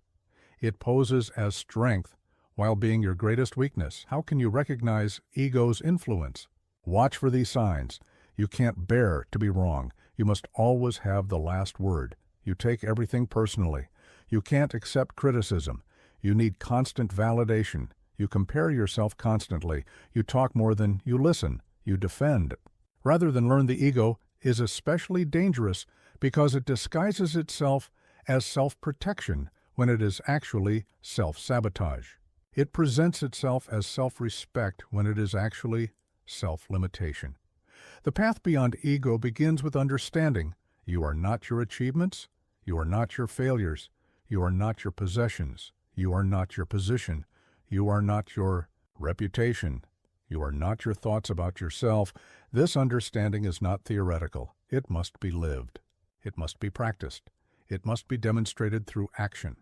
It poses as strength while being your greatest weakness. How can you recognize ego's influence? Watch for these signs. You can't bear to be wrong. You must always have the last word. You take everything personally. You can't accept criticism. You need constant validation. You compare yourself constantly. You talk more than you listen. You defend. Rather than learn, the ego is especially dangerous because it disguises itself as self-protection when it is actually self-sabotage. It presents itself as self-respect when it is actually self-limitation. The path beyond ego begins with understanding you are not your achievements, you are not your failures, you are not your possessions, you are not your position, you are not your reputation, you are not your thoughts about yourself. This understanding is not theoretical. It must be lived. It must be practiced. It must be demonstrated through action.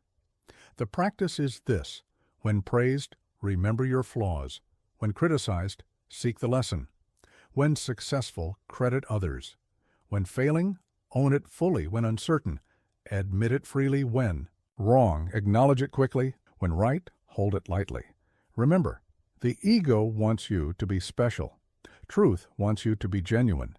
The practice is this: when praised, remember your flaws. When criticized, seek the lesson. When successful, credit others. When failing, own it fully. When uncertain, admit it freely. When wrong, acknowledge it quickly. When right, hold it lightly. Remember, the ego wants you to be special. Truth wants you to be genuine.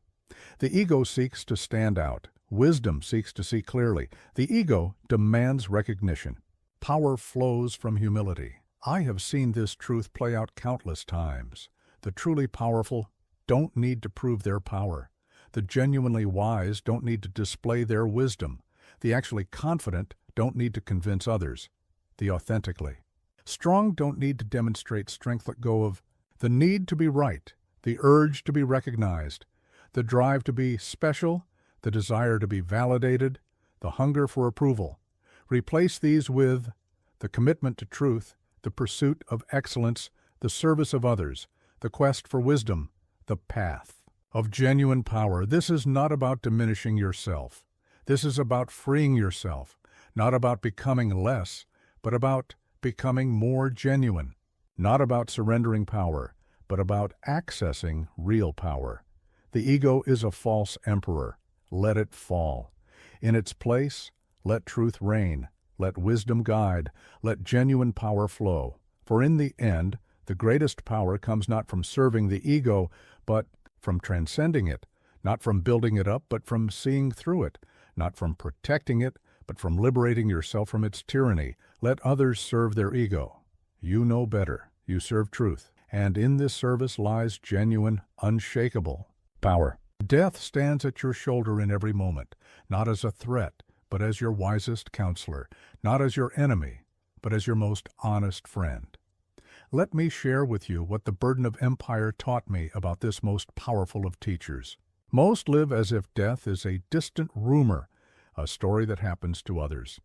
The ego seeks to stand out. Wisdom seeks to see clearly. The ego demands recognition. Power flows from humility. I have seen this truth play out countless times. The truly powerful don't need to prove their power. The genuinely wise don't need to display their wisdom. The actually confident don't need to convince others. The authentically strong don't need to demonstrate strength. Let go of the need to be right, the urge to be recognized, the drive to be special, the desire to be validated, the hunger for approval. Replace these with the commitment to truth, the pursuit of excellence, the service of others, the quest for wisdom, the path of genuine power. This is not about diminishing yourself. This is about freeing yourself, not about becoming less, but about becoming more genuine. Not about surrendering power, but about accessing real power. The ego is a false emperor. Let it fall. In its place, let truth reign. Let wisdom guide. Let genuine power flow. For in the end, the greatest power comes not from serving the ego, but from transcending it. Not from building it up, but from seeing through it. Not from protecting it, but from liberating yourself from its tyranny. Let others serve their ego. You know better. You serve truth. And in this service lies genuine, unshakable power. Death stands at your shoulder in every moment, not as a threat, but as your wisest counselor, not as your enemy, but as your most honest friend. Let me share with you what the burden of empire taught me about this most powerful of teachers. Most live as if death is a distant rumor, a story that happens to others.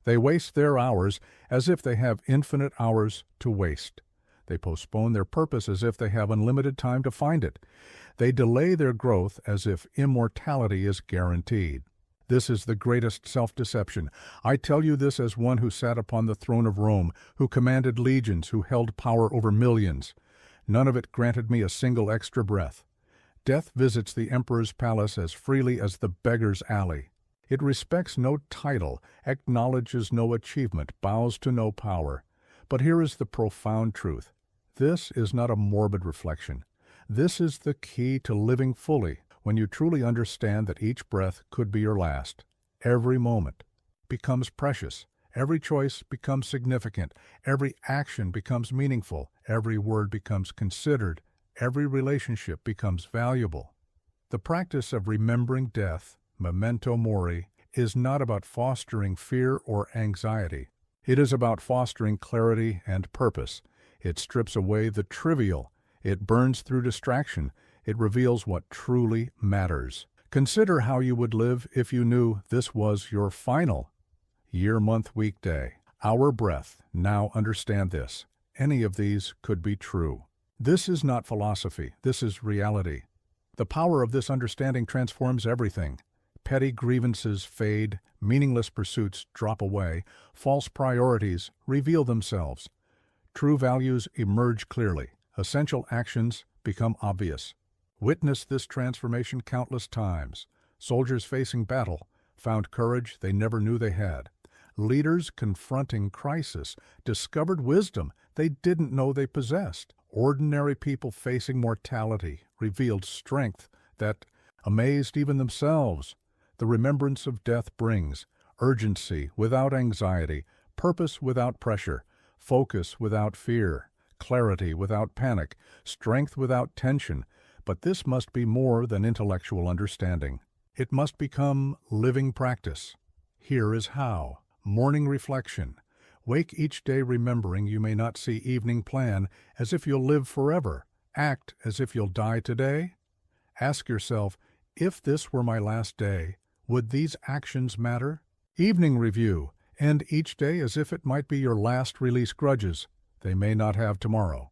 They waste their hours as if they have infinite hours to waste. They postpone their purpose as if they have unlimited time to find it. They delay their growth as if immortality is guaranteed. This is the greatest self-deception. I tell you this as one who sat upon the throne of Rome, who commanded legions, who held power over millions. None of it granted me a single extra breath. Death visits the emperor's palace as freely as the beggar's alley. It respects no title, acknowledges no achievement, bows to no power. But here is the profound truth. This is not a morbid reflection. This is the key to living fully when you truly understand that each breath could be your last. Every moment becomes precious. Every choice becomes significant. Every action becomes meaningful. Every word becomes considered. Every relationship becomes valuable. The practice of remembering death, memento mori, is not about fostering fear or anxiety. It is about fostering clarity and purpose. It strips away the trivial. It burns through distraction. It reveals what truly matters. Consider how you would live if you knew this was your final year, month, week, day, hour, breath. Now understand this. Any of these could be true. This is not philosophy. This is reality. The power of this understanding transforms everything. Petty grievances fade, meaningless pursuits drop away, false priorities reveal themselves. True values emerge clearly, essential actions become obvious. Witness this transformation countless times. Soldiers facing battle found courage they never knew they had. Leaders confronting crisis discovered wisdom they didn't know they possessed. Ordinary people facing mortality revealed strength that amazed even themselves. The remembrance of death brings urgency without anxiety, purpose without pressure, focus without fear, clarity without panic, strength without tension. But this must be more than intellectual understanding. It must become living practice. Here is how. Morning reflection. Wake each day remembering you may not see evening. Plan as if you'll live forever. Act as if you'll die today. Ask yourself, if this were my last day, would these actions matter? Evening review. End each day as if it might be your last. Release grudges they may not have tomorrow.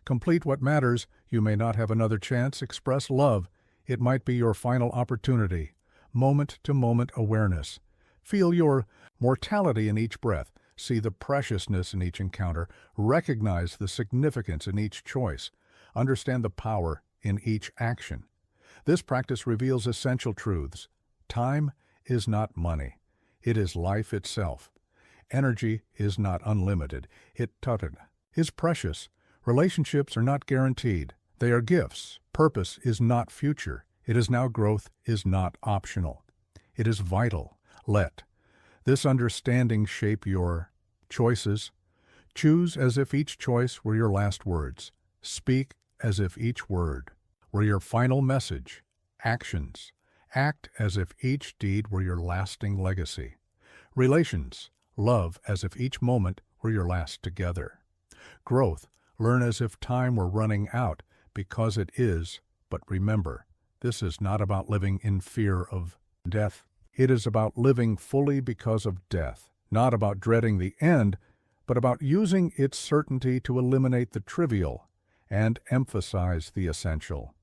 Complete what matters. You may not have another chance. Express love. It might be your final opportunity. Moment-to-moment awareness. Feel your mortality in each breath. See the preciousness in each encounter. Recognize the significance in each choice. Understand the power in each action. This practice reveals essential truths. Time is not money. It is life itself. Energy is not unlimited. It is precious. Relationships are not guaranteed. They are gifts. Purpose is not future. It is now. Growth is not optional. It is vital. Let this understanding shape your choices. Choose as if each choice were your last words. Speak as if each word were your final message. Actions. Act as if each deed were your lasting legacy. Relations. Love as if each moment were your last together. Growth. Learn as if time were running out, because it is. But remember, this is not about living in fear of death. It is about living fully because of death, not about dreading the end, but about using its certainty to eliminate the trivial and emphasize the essential.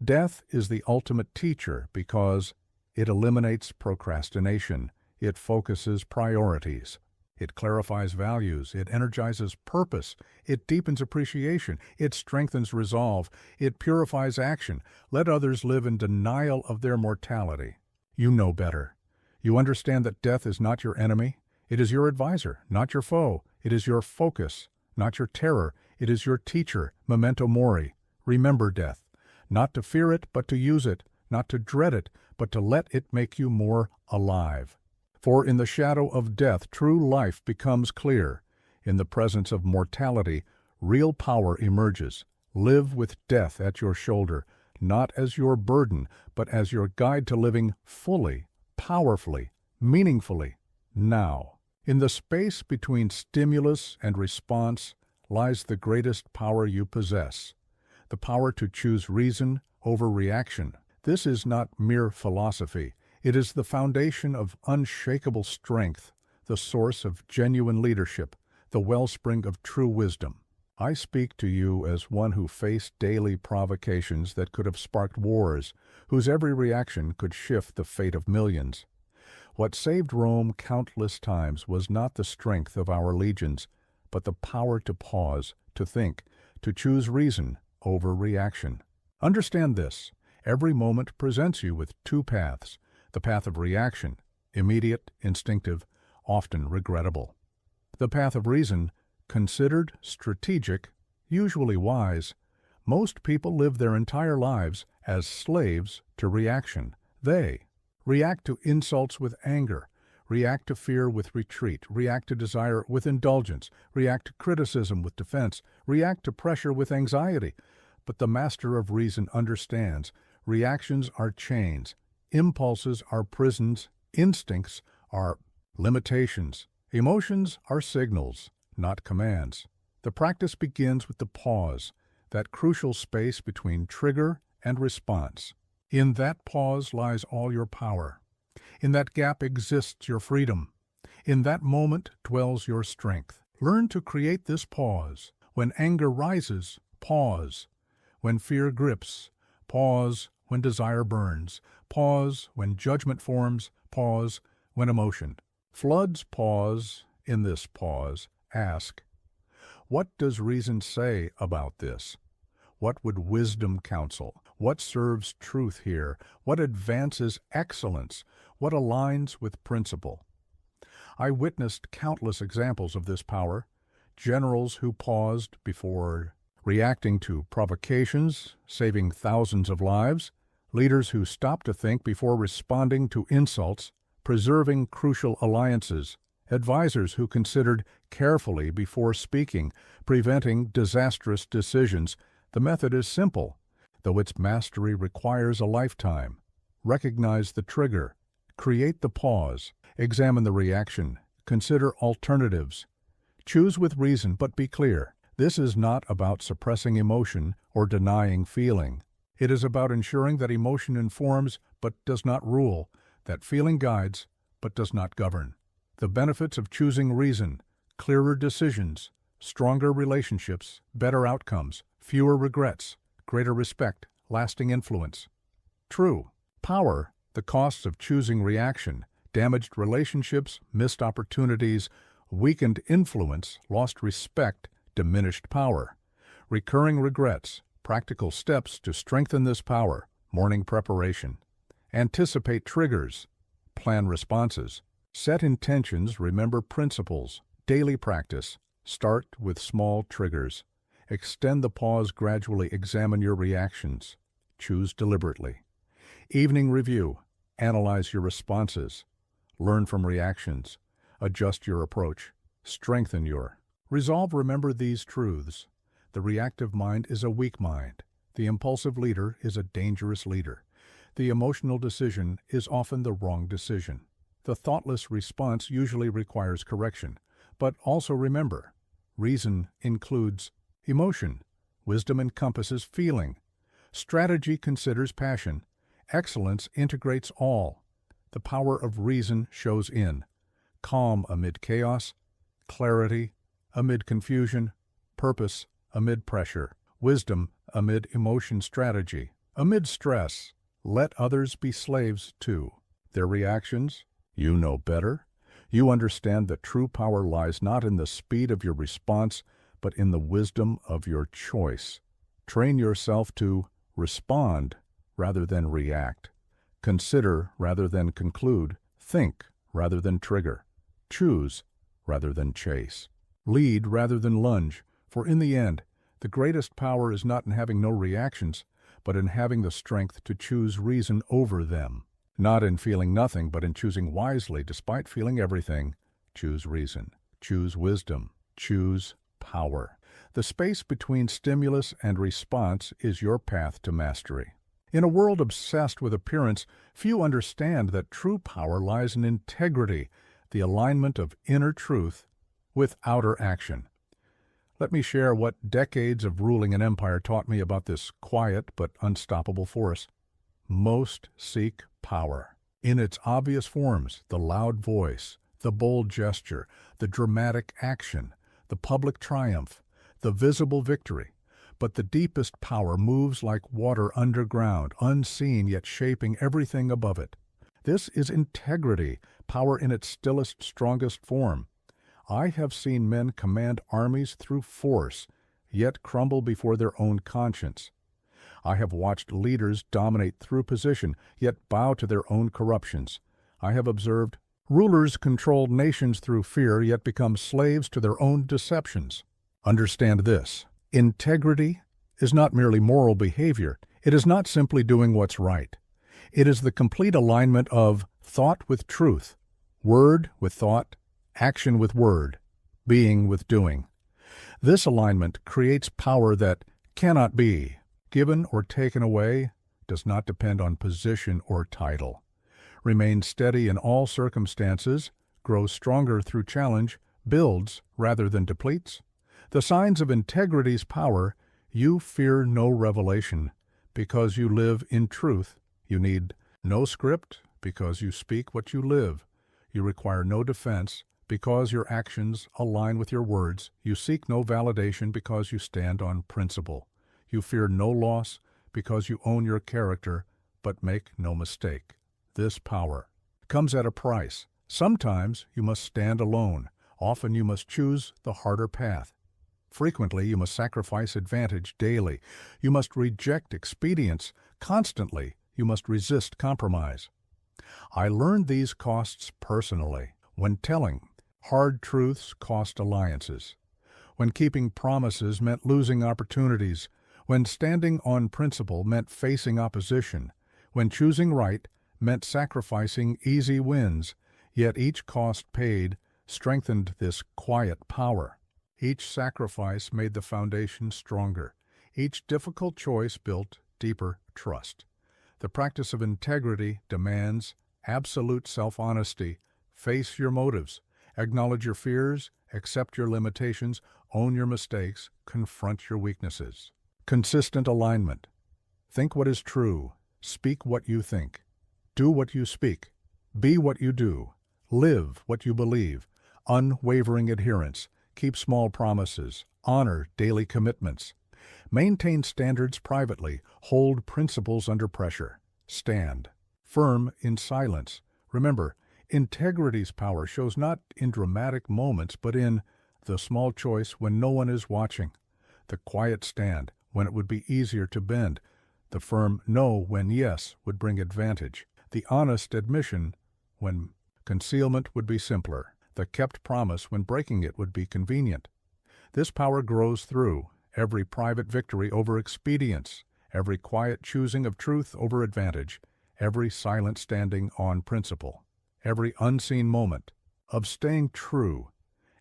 Death is the ultimate teacher because it eliminates procrastination, it focuses priorities, it clarifies values, it energizes purpose, it deepens appreciation, it strengthens resolve, it purifies action. Let others live in denial of their mortality. You know better. You understand that death is not your enemy. It is your advisor, not your foe. It is your focus, not your terror. It is your teacher, memento mori. Remember death, not to fear it, but to use it, not to dread it, but to let it make you more alive. For in the shadow of death, true life becomes clear. In the presence of mortality, real power emerges. Live with death at your shoulder, not as your burden, but as your guide to living fully, powerfully, meaningfully, now. In the space between stimulus and response lies the greatest power you possess, the power to choose reason over reaction. This is not mere philosophy. It is the foundation of unshakable strength, the source of genuine leadership, the wellspring of true wisdom. I speak to you as one who faced daily provocations that could have sparked wars, whose every reaction could shift the fate of millions. What saved Rome countless times was not the strength of our legions, but the power to pause, to think, to choose reason over reaction. Understand this: every moment presents you with two paths: the path of reaction, immediate, instinctive, often regrettable; the path of reason, considered, strategic, usually wise. Most people live their entire lives as slaves to reaction. They react to insults with anger, react to fear with retreat, react to desire with indulgence, react to criticism with defense, react to pressure with anxiety. But the master of reason understands reactions are chains, impulses are prisons, instincts are limitations, emotions are signals, not commands. The practice begins with the pause, that crucial space between trigger and response. In that pause lies all your power. In that gap exists your freedom. In that moment dwells your strength. Learn to create this pause. When anger rises, pause. When fear grips, pause. When desire burns, pause. When judgment forms, pause. When emotion floods, pause. In this pause, ask, what does reason say about this? What would wisdom counsel? What serves truth here? What advances excellence? What aligns with principle? I witnessed countless examples of this power: generals who paused before reacting to provocations, saving thousands of lives; leaders who stopped to think before responding to insults, preserving crucial alliances; advisors who considered carefully before speaking, preventing disastrous decisions. The method is simple, though its mastery requires a lifetime. Recognize the trigger, create the pause, examine the reaction, consider alternatives. Choose with reason, but be clear. This is not about suppressing emotion or denying feeling. It is about ensuring that emotion informs but does not rule, that feeling guides but does not govern. The benefits of choosing reason: clearer decisions, stronger relationships, better outcomes, fewer regrets, greater respect, lasting influence. True. Power: the costs of choosing reaction: damaged relationships, missed opportunities, weakened influence, lost respect, diminished power. Recurring regrets: practical steps to strengthen this power: morning preparation. Anticipate triggers, plan responses. Set intentions, remember principles. Daily practice: start with small triggers. Extend the pause gradually. Examine your reactions. Choose deliberately. Evening review. Analyze your responses. Learn from reactions. Adjust your approach. Strengthen your resolve. Remember these truths. The reactive mind is a weak mind. The impulsive leader is a dangerous leader. The emotional decision is often the wrong decision. The thoughtless response usually requires correction. But also remember, reason includes emotion. Wisdom encompasses feeling. Strategy considers passion. Excellence integrates all. The power of reason shows in calm amid chaos, clarity amid confusion, purpose amid pressure, wisdom amid emotion, strategy amid stress. Let others be slaves too. Their reactions, you know better. You understand that true power lies not in the speed of your response, but in the wisdom of your choice. Train yourself to respond rather than react. Consider rather than conclude. Think rather than trigger. Choose rather than chase. Lead rather than lunge, for in the end, the greatest power is not in having no reactions, but in having the strength to choose reason over them. Not in feeling nothing, but in choosing wisely despite feeling everything. Choose reason. Choose wisdom. Choose power. The space between stimulus and response is your path to mastery. In a world obsessed with appearance, few understand that true power lies in integrity, the alignment of inner truth with outer action. Let me share what decades of ruling an empire taught me about this quiet but unstoppable force. Most seek power. In its obvious forms, the loud voice, the bold gesture, the dramatic action, the public triumph, the visible victory. But the deepest power moves like water underground, unseen yet shaping everything above it. This is integrity, power in its stillest, strongest form. I have seen men command armies through force, yet crumble before their own conscience. I have watched leaders dominate through position, yet bow to their own corruptions. I have observed rulers control nations through fear, yet become slaves to their own deceptions. Understand this. Integrity is not merely moral behavior. It is not simply doing what's right. It is the complete alignment of thought with truth, word with thought, action with word, being with doing. This alignment creates power that cannot be given or taken away, does not depend on position or title. Remains steady in all circumstances, grows stronger through challenge, builds rather than depletes. The signs of integrity's power: you fear no revelation because you live in truth. You need no script because you speak what you live. You require no defense because your actions align with your words. You seek no validation because you stand on principle. You fear no loss because you own your character, but make no mistake. This power comes at a price. Sometimes you must stand alone. Often you must choose the harder path. Frequently you must sacrifice advantage daily. You must reject expedience. Constantly you must resist compromise. I learned these costs personally. When telling hard truths cost alliances. When keeping promises meant losing opportunities. When standing on principle meant facing opposition. When choosing right meant sacrificing easy wins. Yet each cost paid strengthened this quiet power. Each sacrifice made the foundation stronger. Each difficult choice built deeper trust. The practice of integrity demands absolute self-honesty. Face your motives. Acknowledge your fears. Accept your limitations. Own your mistakes. Confront your weaknesses. Consistent alignment. Think what is true. Speak what you think. Do what you speak. Be what you do. Live what you believe. Unwavering adherence. Keep small promises. Honor daily commitments. Maintain standards privately. Hold principles under pressure. Stand firm in silence. Remember, integrity's power shows not in dramatic moments, but in the small choice when no one is watching. The quiet stand when it would be easier to bend. The firm no when yes would bring advantage. The honest admission when concealment would be simpler. The kept promise when breaking it would be convenient. This power grows through every private victory over expedience, every quiet choosing of truth over advantage, every silent standing on principle, every unseen moment of staying true,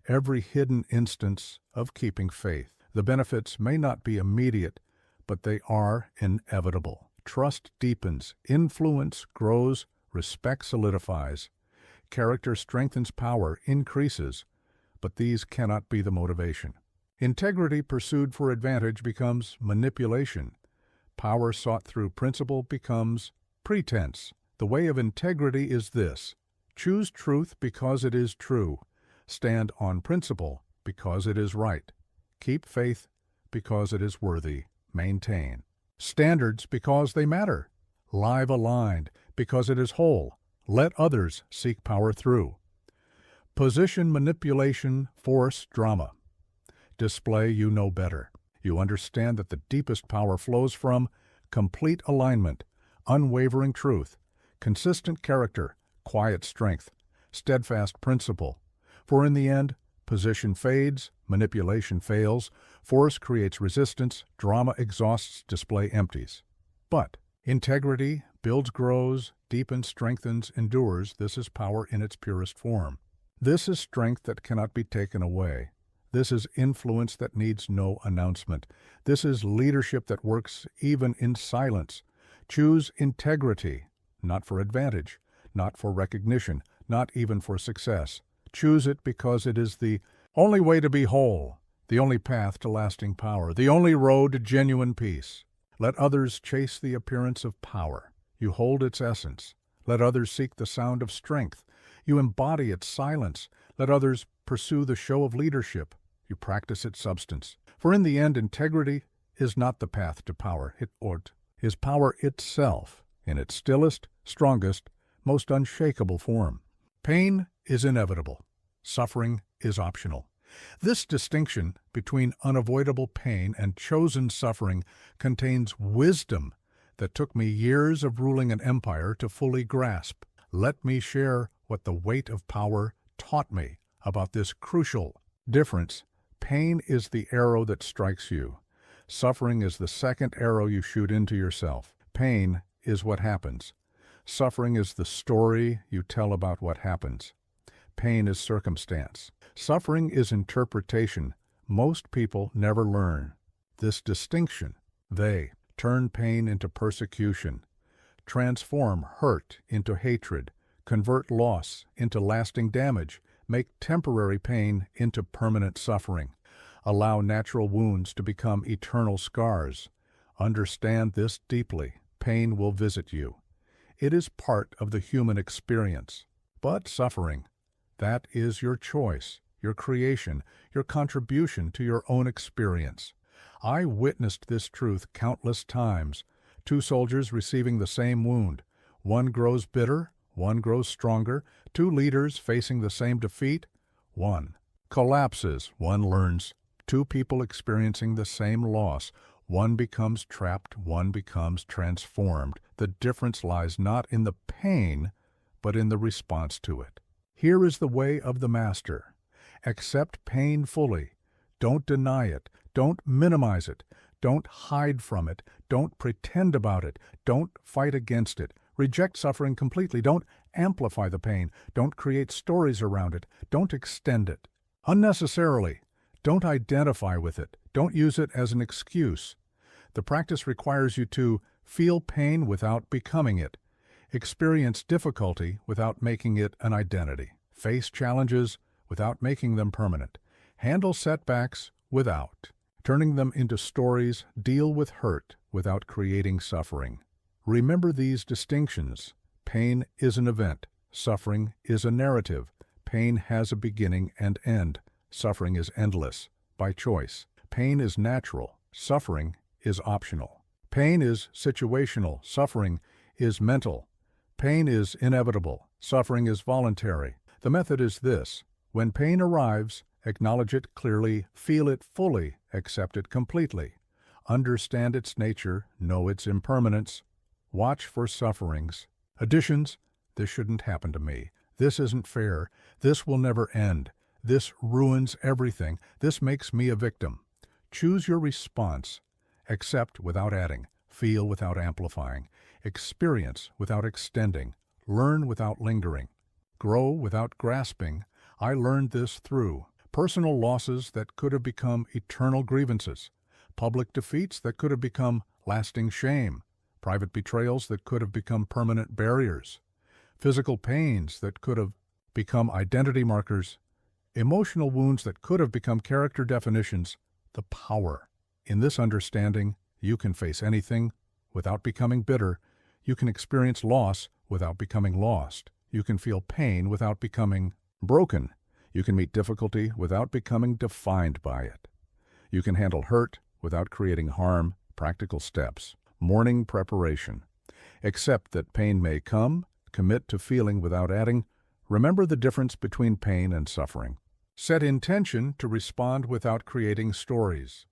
every hidden instance of keeping faith. The benefits may not be immediate, but they are inevitable. Trust deepens, influence grows, respect solidifies, character strengthens, power increases, but these cannot be the motivation. Integrity pursued for advantage becomes manipulation. Power sought through principle becomes pretense. The way of integrity is this: choose truth because it is true. Stand on principle because it is right. Keep faith because it is worthy. Maintain standards because they matter. Live aligned because it is whole. Let others seek power through. Position manipulation, force drama. Display you know better. You understand that the deepest power flows from complete alignment, unwavering truth, consistent character, quiet strength, steadfast principle. For in the end, position fades, manipulation fails, force creates resistance, drama exhausts, display empties. But integrity builds, grows, deepens, strengthens, endures. This is power in its purest form. This is strength that cannot be taken away. This is influence that needs no announcement. This is leadership that works even in silence. Choose integrity, not for advantage, not for recognition, not even for success. Choose it because it is the only way to be whole, the only path to lasting power, the only road to genuine peace. Let others chase the appearance of power. You hold its essence. Let others seek the sound of strength. You embody its silence. Let others pursue the show of leadership. You practice its substance. For in the end, integrity is not the path to power. It is power itself, in its stillest, strongest, most unshakable form. Pain is inevitable. Suffering is optional. This distinction between unavoidable pain and chosen suffering contains wisdom that took me years of ruling an empire to fully grasp. Let me share what the weight of power taught me about this crucial difference. Pain is the arrow that strikes you. Suffering is the second arrow you shoot into yourself. Pain is what happens. Suffering is the story you tell about what happens. Pain is circumstance. Suffering is interpretation. Most people never learn this distinction. They turn pain into persecution, transform hurt into hatred, convert loss into lasting damage, make temporary pain into permanent suffering, allow natural wounds to become eternal scars. Understand this deeply. Pain will visit you. It is part of the human experience. But suffering, that is your choice, your creation, your contribution to your own experience. I witnessed this truth countless times. Two soldiers receiving the same wound. One grows bitter, one grows stronger. Two leaders facing the same defeat. One collapses, one learns. Two people experiencing the same loss. One becomes trapped, one becomes transformed. The difference lies not in the pain, but in the response to it. Here is the way of the Master. Accept pain fully. Don't deny it. Don't minimize it. Don't hide from it. Don't pretend about it. Don't fight against it. Reject suffering completely. Don't amplify the pain. Don't create stories around it. Don't extend it unnecessarily. Don't identify with it. Don't use it as an excuse. The practice requires you to feel pain without becoming it, experience difficulty without making it an identity, face challenges without making them permanent, handle setbacks without turning them into stories, deal with hurt without creating suffering. Remember these distinctions. Pain is an event. Suffering is a narrative. Pain has a beginning and end. Suffering is endless, by choice. Pain is natural. Suffering is optional. Pain is situational. Suffering is mental. Pain is inevitable. Suffering is voluntary. The method is this: when pain arrives, acknowledge it clearly, feel it fully, accept it completely. Understand its nature, know its impermanence. Watch for sufferings. Additions: this shouldn't happen to me. This isn't fair. This will never end. This ruins everything. This makes me a victim. Choose your response. Accept without adding, feel without amplifying, experience without extending, learn without lingering, grow without grasping. I learned this through personal losses that could have become eternal grievances, public defeats that could have become lasting shame, private betrayals that could have become permanent barriers, physical pains that could have become identity markers, emotional wounds that could have become character definitions. The power. In this understanding, you can face anything without becoming bitter. You can experience loss without becoming lost. You can feel pain without becoming broken. You can meet difficulty without becoming defined by it. You can handle hurt without creating harm. Practical steps. Morning preparation. Accept that pain may come. Commit to feeling without adding. Remember the difference between pain and suffering. Set intention to respond without creating stories.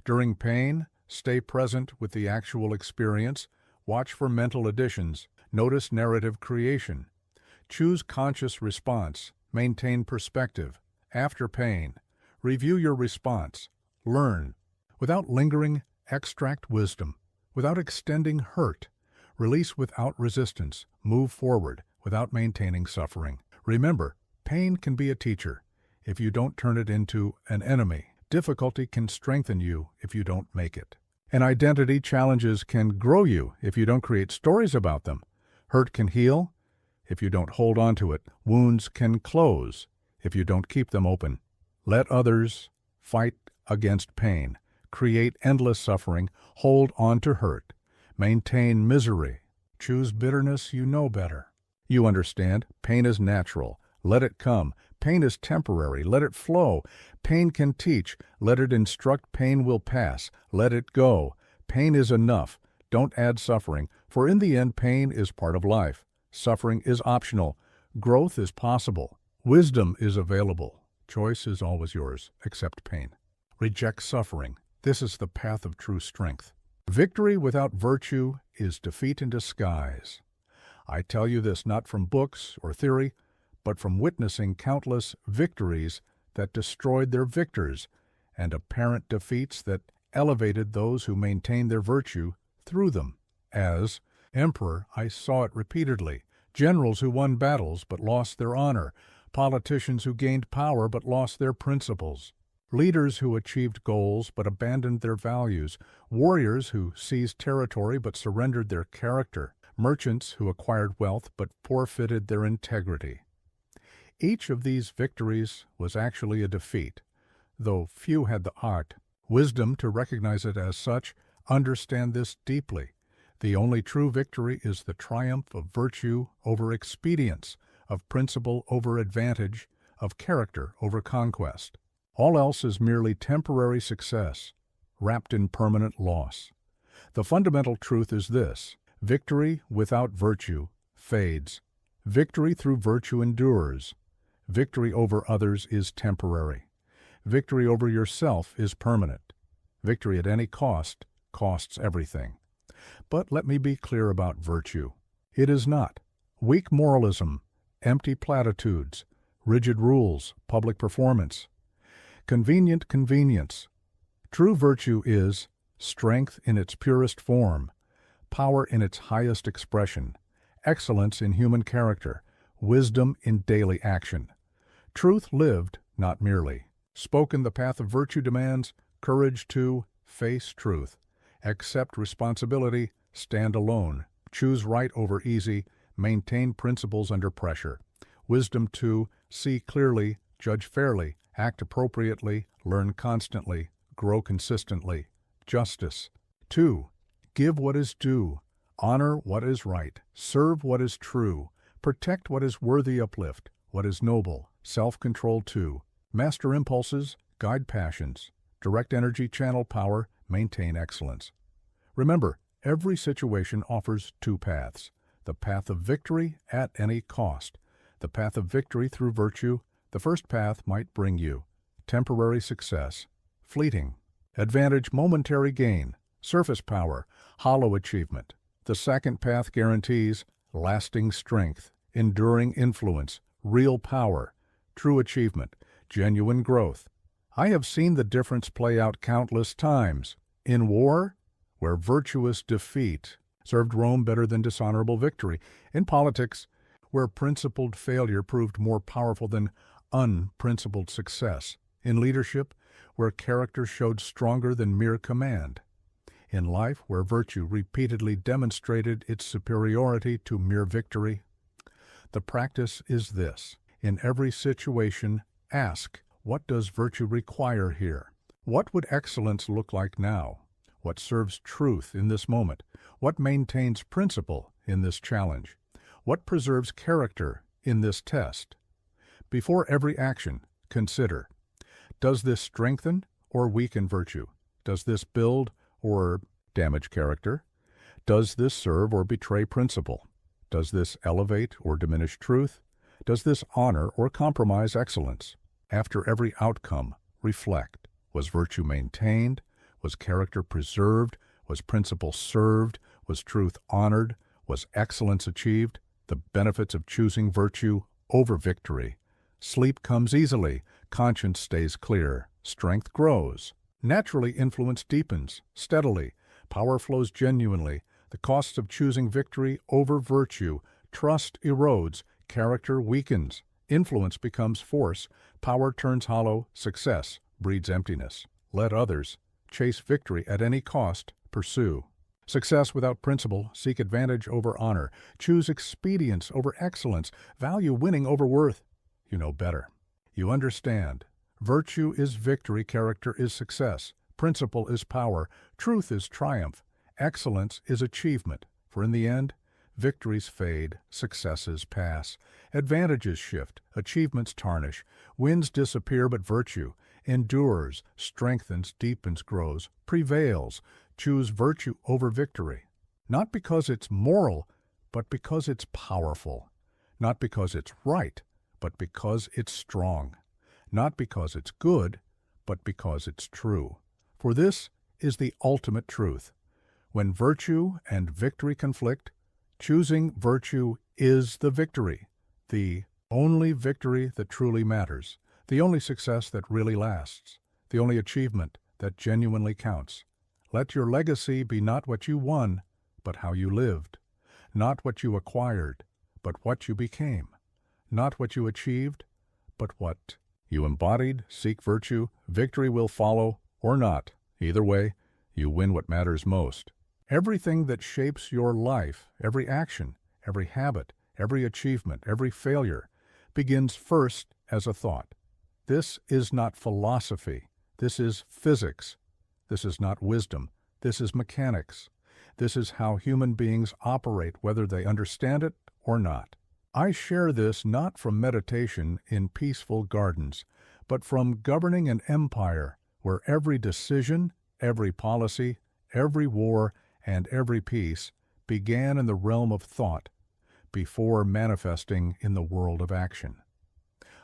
During pain, stay present with the actual experience. Watch for mental additions. Notice narrative creation. Choose conscious response. Maintain perspective. After pain, review your response. Learn. Without lingering, extract wisdom. Without extending hurt, release without resistance. Move forward without maintaining suffering. Remember, pain can be a teacher if you don't turn it into an enemy. Difficulty can strengthen you if you don't make it. And identity challenges can grow you if you don't create stories about them. Hurt can heal if you don't hold on to it. Wounds can close if you don't keep them open. Let others fight against pain. Create endless suffering. Hold on to hurt. Maintain misery. Choose bitterness you know better. You understand, pain is natural. Let it come. Pain is temporary. Let it flow. Pain can teach. Let it instruct. Pain will pass. Let it go. Pain is enough. Don't add suffering, for in the end, pain is part of life. Suffering is optional. Growth is possible. Wisdom is available. Choice is always yours. Accept pain. Reject suffering. This is the path of true strength. Victory without virtue is defeat in disguise. I tell you this not from books or theory, but from witnessing countless victories that destroyed their victors and apparent defeats that elevated those who maintained their virtue through them. As emperor, I saw it repeatedly. Generals who won battles but lost their honor. Politicians who gained power but lost their principles. Leaders who achieved goals but abandoned their values. Warriors who seized territory but surrendered their character. Merchants who acquired wealth but forfeited their integrity. Each of these victories was actually a defeat, though few had the art, wisdom to recognize it as such. Understand this deeply. The only true victory is the triumph of virtue over expedience, of principle over advantage, of character over conquest. All else is merely temporary success, wrapped in permanent loss. The fundamental truth is this: victory without virtue fades. Victory through virtue endures. Victory over others is temporary. Victory over yourself is permanent. Victory at any cost costs everything. But let me be clear about virtue. It is not weak moralism, empty platitudes, rigid rules, public performance, convenient convenience. True virtue is strength in its purest form, power in its highest expression, excellence in human character, wisdom in daily action. Truth lived, not merely spoken. The path of virtue demands courage to face truth, accept responsibility, stand alone, choose right over easy, maintain principles under pressure. Wisdom to see clearly, judge fairly, act appropriately, learn constantly, grow consistently. Justice. 2. Give what is due, honor what is right, serve what is true, protect what is worthy uplift, what is noble, self-control 2. Master impulses, guide passions, direct energy, channel power, maintain excellence. Remember, every situation offers two paths: the path of victory at any cost, the path of victory through virtue. The first path might bring you temporary success, fleeting advantage, momentary gain, surface power, hollow achievement. The second path guarantees lasting strength, enduring influence, real power, true achievement, genuine growth. I have seen the difference play out countless times. In war, where virtuous defeat served Rome better than dishonorable victory. In politics, where principled failure proved more powerful than unprincipled success. In leadership, where character showed stronger than mere command. In life, where virtue repeatedly demonstrated its superiority to mere victory. The practice is this. In every situation, ask, what does virtue require here? What would excellence look like now? What serves truth in this moment? What maintains principle in this challenge? What preserves character in this test? Before every action, consider, does this strengthen or weaken virtue? Does this build or damage character? Does this serve or betray principle? Does this elevate or diminish truth? Does this honor or compromise excellence? After every outcome, reflect. Was virtue maintained? Was character preserved? Was principle served? Was truth honored? Was excellence achieved? The benefits of choosing virtue over victory. Sleep comes easily. Conscience stays clear. Strength grows. Naturally, influence deepens. Steadily. Power flows genuinely. The costs of choosing victory over virtue. Trust erodes. Character weakens. Influence becomes force. Power turns hollow. Success breeds emptiness. Let others chase victory at any cost. Pursue. Success without principle. Seek advantage over honor. Choose expedience over excellence. Value winning over worth. You know better. You understand. Virtue is victory. Character is success. Principle is power. Truth is triumph. Excellence is achievement. For in the end, victories fade, successes pass, advantages shift, achievements tarnish, wins disappear, but virtue endures, strengthens, deepens, grows, prevails. Choose virtue over victory. Not because it's moral, but because it's powerful. Not because it's right, but because it's strong. Not because it's good, but because it's true. For this is the ultimate truth. When virtue and victory conflict, choosing virtue is the victory, the only victory that truly matters, the only success that really lasts, the only achievement that genuinely counts. Let your legacy be not what you won, but how you lived, not what you acquired, but what you became, not what you achieved, but what you embodied. Seek virtue, victory will follow, or not. Either way, you win what matters most. Everything that shapes your life, every action, every habit, every achievement, every failure, begins first as a thought. This is not philosophy. This is physics. This is not wisdom. This is mechanics. This is how human beings operate, whether they understand it or not. I share this not from meditation in peaceful gardens, but from governing an empire where every decision, every policy, every war, and every peace began in the realm of thought before manifesting in the world of action.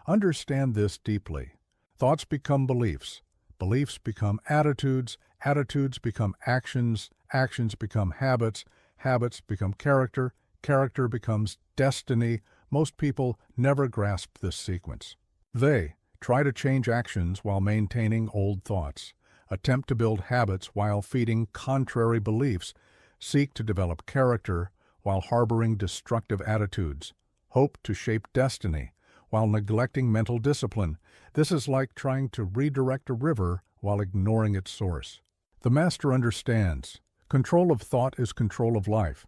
Understand this deeply. Thoughts become beliefs. Beliefs become attitudes. Attitudes become actions. Actions become habits. Habits become character. Character becomes destiny. Most people never grasp this sequence. They try to change actions while maintaining old thoughts, attempt to build habits while feeding contrary beliefs, seek to develop character while harboring destructive attitudes, hope to shape destiny while neglecting mental discipline. This is like trying to redirect a river while ignoring its source. The master understands. Control of thought is control of life.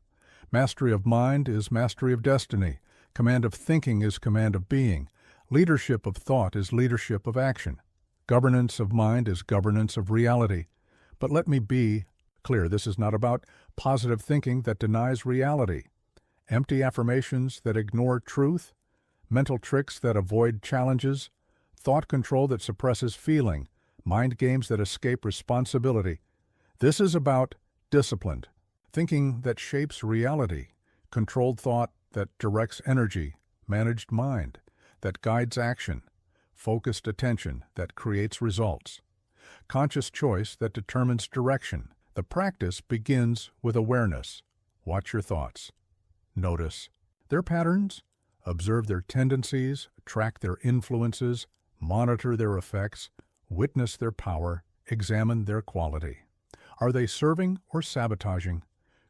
Mastery of mind is mastery of destiny. Command of thinking is command of being. Leadership of thought is leadership of action. Governance of mind is governance of reality. But let me be clear, this is not about positive thinking that denies reality, empty affirmations that ignore truth, mental tricks that avoid challenges, thought control that suppresses feeling, mind games that escape responsibility. This is about disciplined thinking that shapes reality, controlled thought that directs energy, managed mind that guides action, focused attention that creates results, conscious choice that determines direction. The practice begins with awareness. Watch your thoughts. Notice their patterns, observe their tendencies, track their influences, monitor their effects, Witness their power, examine their quality. Are they serving or sabotaging,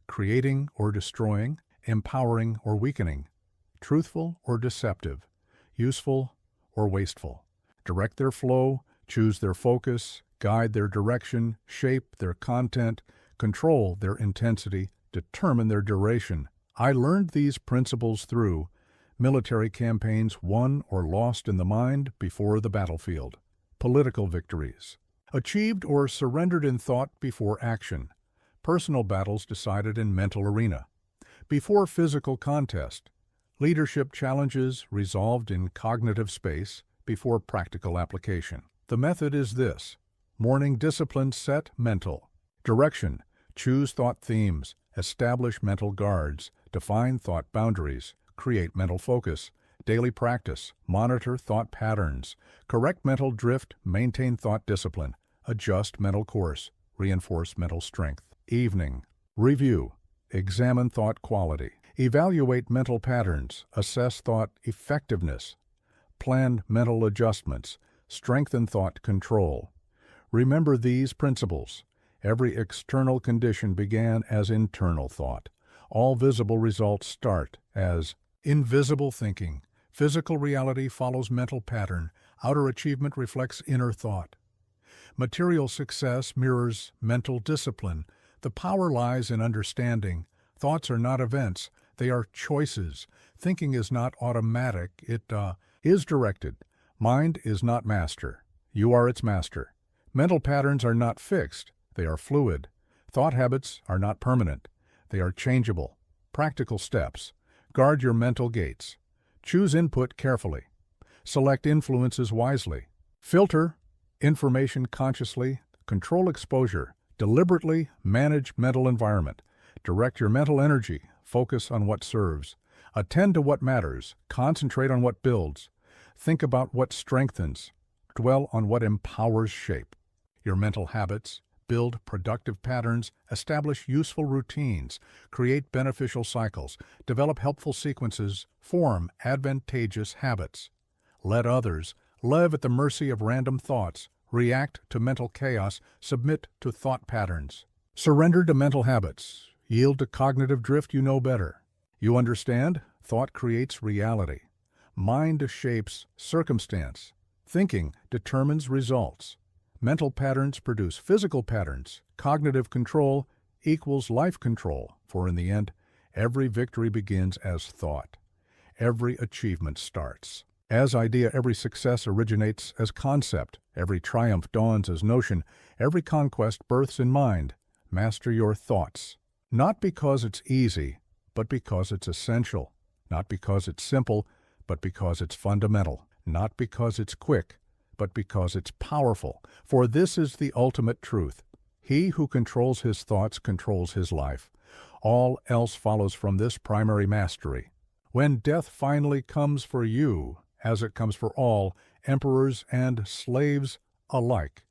creating or destroying, empowering or weakening, truthful or deceptive, useful or wasteful? Direct their flow, choose their focus, guide their direction, shape their content, control their intensity, determine their duration. I learned these principles through military campaigns won or lost in the mind before the battlefield, political victories, achieved or surrendered in thought before action, personal battles decided in mental arena, before physical contest, leadership challenges resolved in cognitive space before practical application. The method is this: morning discipline, set mental direction, choose thought themes, establish mental guards, define thought boundaries, create mental focus, daily practice, monitor thought patterns, correct mental drift, maintain thought discipline, adjust mental course, reinforce mental strength. Evening, review, examine thought quality, evaluate mental patterns, assess thought effectiveness, plan mental adjustments, strengthen thought control. Remember these principles. Every external condition began as internal thought. All visible results start as invisible thinking. Physical reality follows mental pattern. Outer achievement reflects inner thought. Material success mirrors mental discipline. The power lies in understanding. Thoughts are not events. They are choices. Thinking is not automatic. It is directed. Mind is not master. You are its master. Mental patterns are not fixed. They are fluid. Thought habits are not permanent. They are changeable. Practical steps. Guard your mental gates. Choose input carefully. Select influences wisely. Filter information consciously. Control exposure. Deliberately manage mental environment. Direct your mental energy. Focus on what serves. Attend to what matters. Concentrate on what builds. Think about what strengthens. Dwell on what empowers shape your mental habits. Build productive patterns, establish useful routines, create beneficial cycles, develop helpful sequences, form advantageous habits. Let others live at the mercy of random thoughts, react to mental chaos, submit to thought patterns. Surrender to mental habits, yield to cognitive drift. You know better. You understand? Thought creates reality. Mind shapes circumstance. Thinking determines results. Mental patterns produce physical patterns. Cognitive control equals life control, for in the end, every victory begins as thought. Every achievement starts as idea. Every success originates as concept. Every triumph dawns as notion. Every conquest births in mind. Master your thoughts. Not because it's easy, but because it's essential. Not because it's simple, but because it's fundamental. Not because it's quick, but because it's powerful. For this is the ultimate truth. He who controls his thoughts controls his life. All else follows from this primary mastery. When death finally comes for you, as it comes for all, emperors and slaves alike,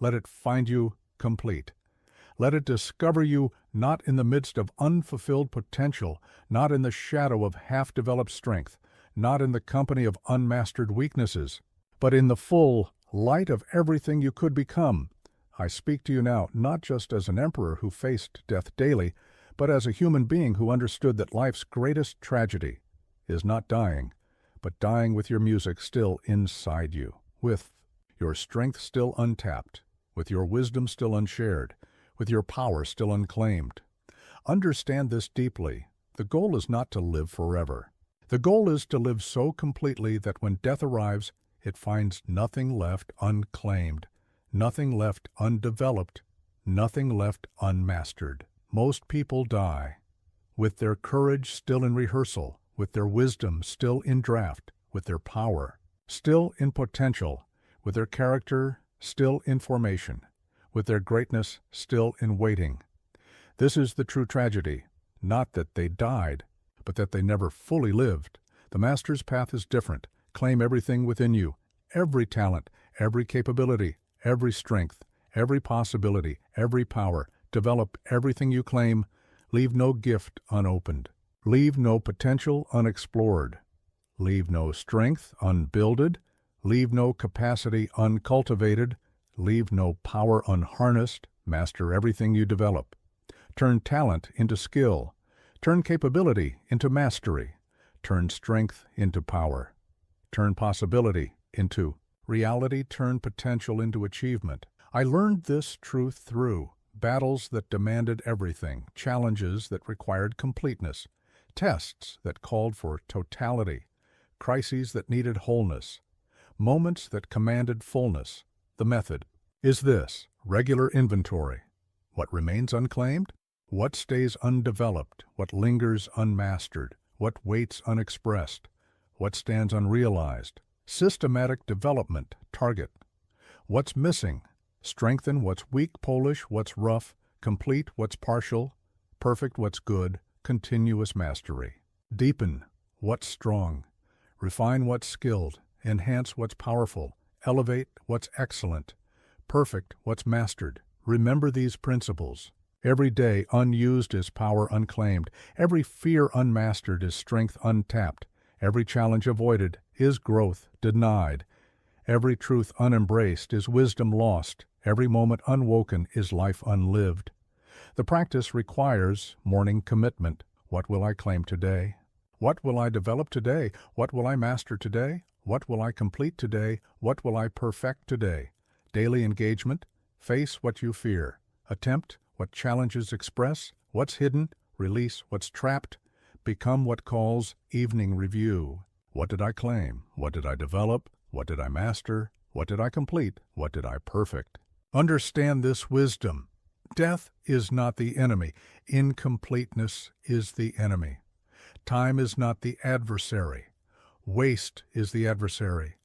let it find you complete. Let it discover you not in the midst of unfulfilled potential, not in the shadow of half-developed strength, not in the company of unmastered weaknesses, but in the full light of everything you could become. I speak to you now not just as an emperor who faced death daily, but as a human being who understood that life's greatest tragedy is not dying, but dying with your music still inside you, with your strength still untapped, with your wisdom still unshared, with your power still unclaimed. Understand this deeply. The goal is not to live forever. The goal is to live so completely that when death arrives, it finds nothing left unclaimed, nothing left undeveloped, nothing left unmastered. Most people die with their courage still in rehearsal, with their wisdom still in draft, with their power still in potential, with their character still in formation, with their greatness still in waiting. This is the true tragedy, not that they died, but that they never fully lived. The master's path is different. Claim everything within you, every talent, every capability, every strength, every possibility, every power. Develop everything you claim. Leave no gift unopened. Leave no potential unexplored. Leave no strength unbuilded. Leave no capacity uncultivated. Leave no power unharnessed. Master everything you develop. Turn talent into skill. Turn capability into mastery. Turn strength into power. Turn possibility into reality. Turn potential into achievement. I learned this truth through battles that demanded everything, challenges that required completeness, tests that called for totality, crises that needed wholeness, moments that commanded fullness. The method is this: regular inventory. What remains unclaimed? What stays undeveloped? What lingers unmastered? What waits unexpressed? What stands unrealized? Systematic development. Target. What's missing? Strengthen what's weak, polish what's rough, complete what's partial, perfect what's good, continuous mastery. Deepen what's strong. Refine what's skilled. Enhance what's powerful. Elevate what's excellent. Perfect what's mastered. Remember these principles. Every day unused is power unclaimed. Every fear unmastered is strength untapped. Every challenge avoided is growth denied. Every truth unembraced is wisdom lost. Every moment unwoken is life unlived. The practice requires morning commitment. What will I claim today? What will I develop today? What will I master today? What will I complete today? What will I perfect today? Daily engagement. Face what you fear. Attempt what challenges express. What's hidden? Release what's trapped. Become what calls. Evening review. What did I claim? What did I develop? What did I master? What did I complete? What did I perfect? Understand this wisdom. Death is not the enemy. Incompleteness is the enemy. Time is not the adversary. Waste is the adversary.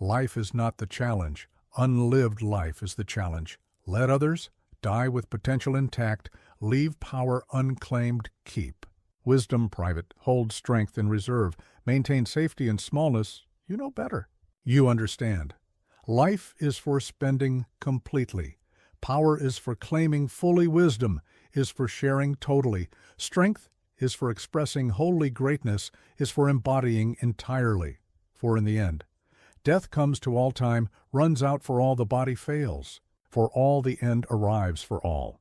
Life is not the challenge. Unlived life is the challenge. Let others die with potential intact. Leave power unclaimed. Keep wisdom private. Hold strength in reserve. Maintain safety in smallness. You know better. You understand. Life is for spending completely. Power is for claiming fully. Wisdom is for sharing totally. Strength is for expressing wholly. Greatness is for embodying entirely. For in the end, death comes to all time, runs out for all, the body fails. For all the end arrives for all.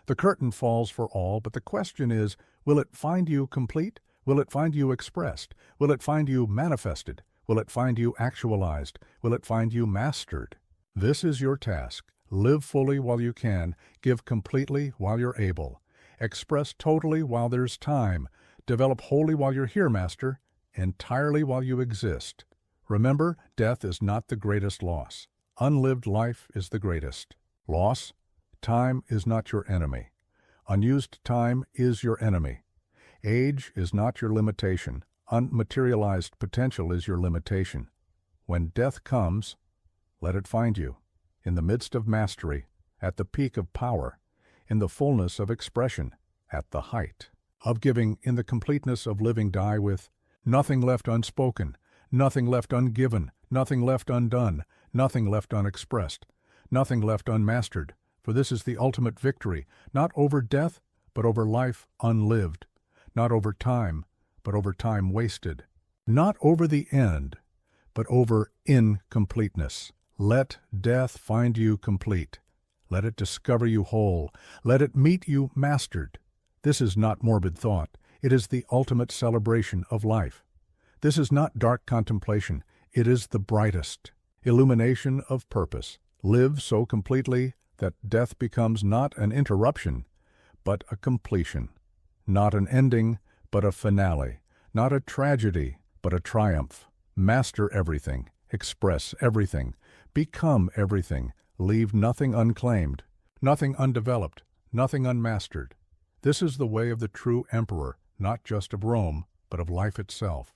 The curtain falls for all, but the question is, will it find you complete? Will it find you expressed? Will it find you manifested? Will it find you actualized? Will it find you mastered? This is your task. Live fully while you can. Give completely while you're able. Express totally while there's time. Develop wholly while you're here, Master. Entirely while you exist. Remember, death is not the greatest loss. Unlived life is the greatest loss. Time is not your enemy. Unused time is your enemy. Age is not your limitation. Unmaterialized potential is your limitation. When death comes, let it find you, in the midst of mastery, at the peak of power, in the fullness of expression, at the height of giving, in the completeness of living. Die with nothing left unspoken, nothing left ungiven, nothing left undone, nothing left unexpressed, nothing left unmastered, for this is the ultimate victory, not over death, but over life unlived, not over time, but over time wasted, not over the end, but over incompleteness. Let death find you complete. Let it discover you whole. Let it meet you mastered. This is not morbid thought. It is the ultimate celebration of life. This is not dark contemplation. It is the brightest illumination of purpose. Live so completely that death becomes not an interruption, but a completion. Not an ending, but a finale. Not a tragedy, but a triumph. Master everything. Express everything. Become everything. Leave nothing unclaimed, nothing undeveloped, nothing unmastered. This is the way of the true emperor, not just of Rome, but of life itself.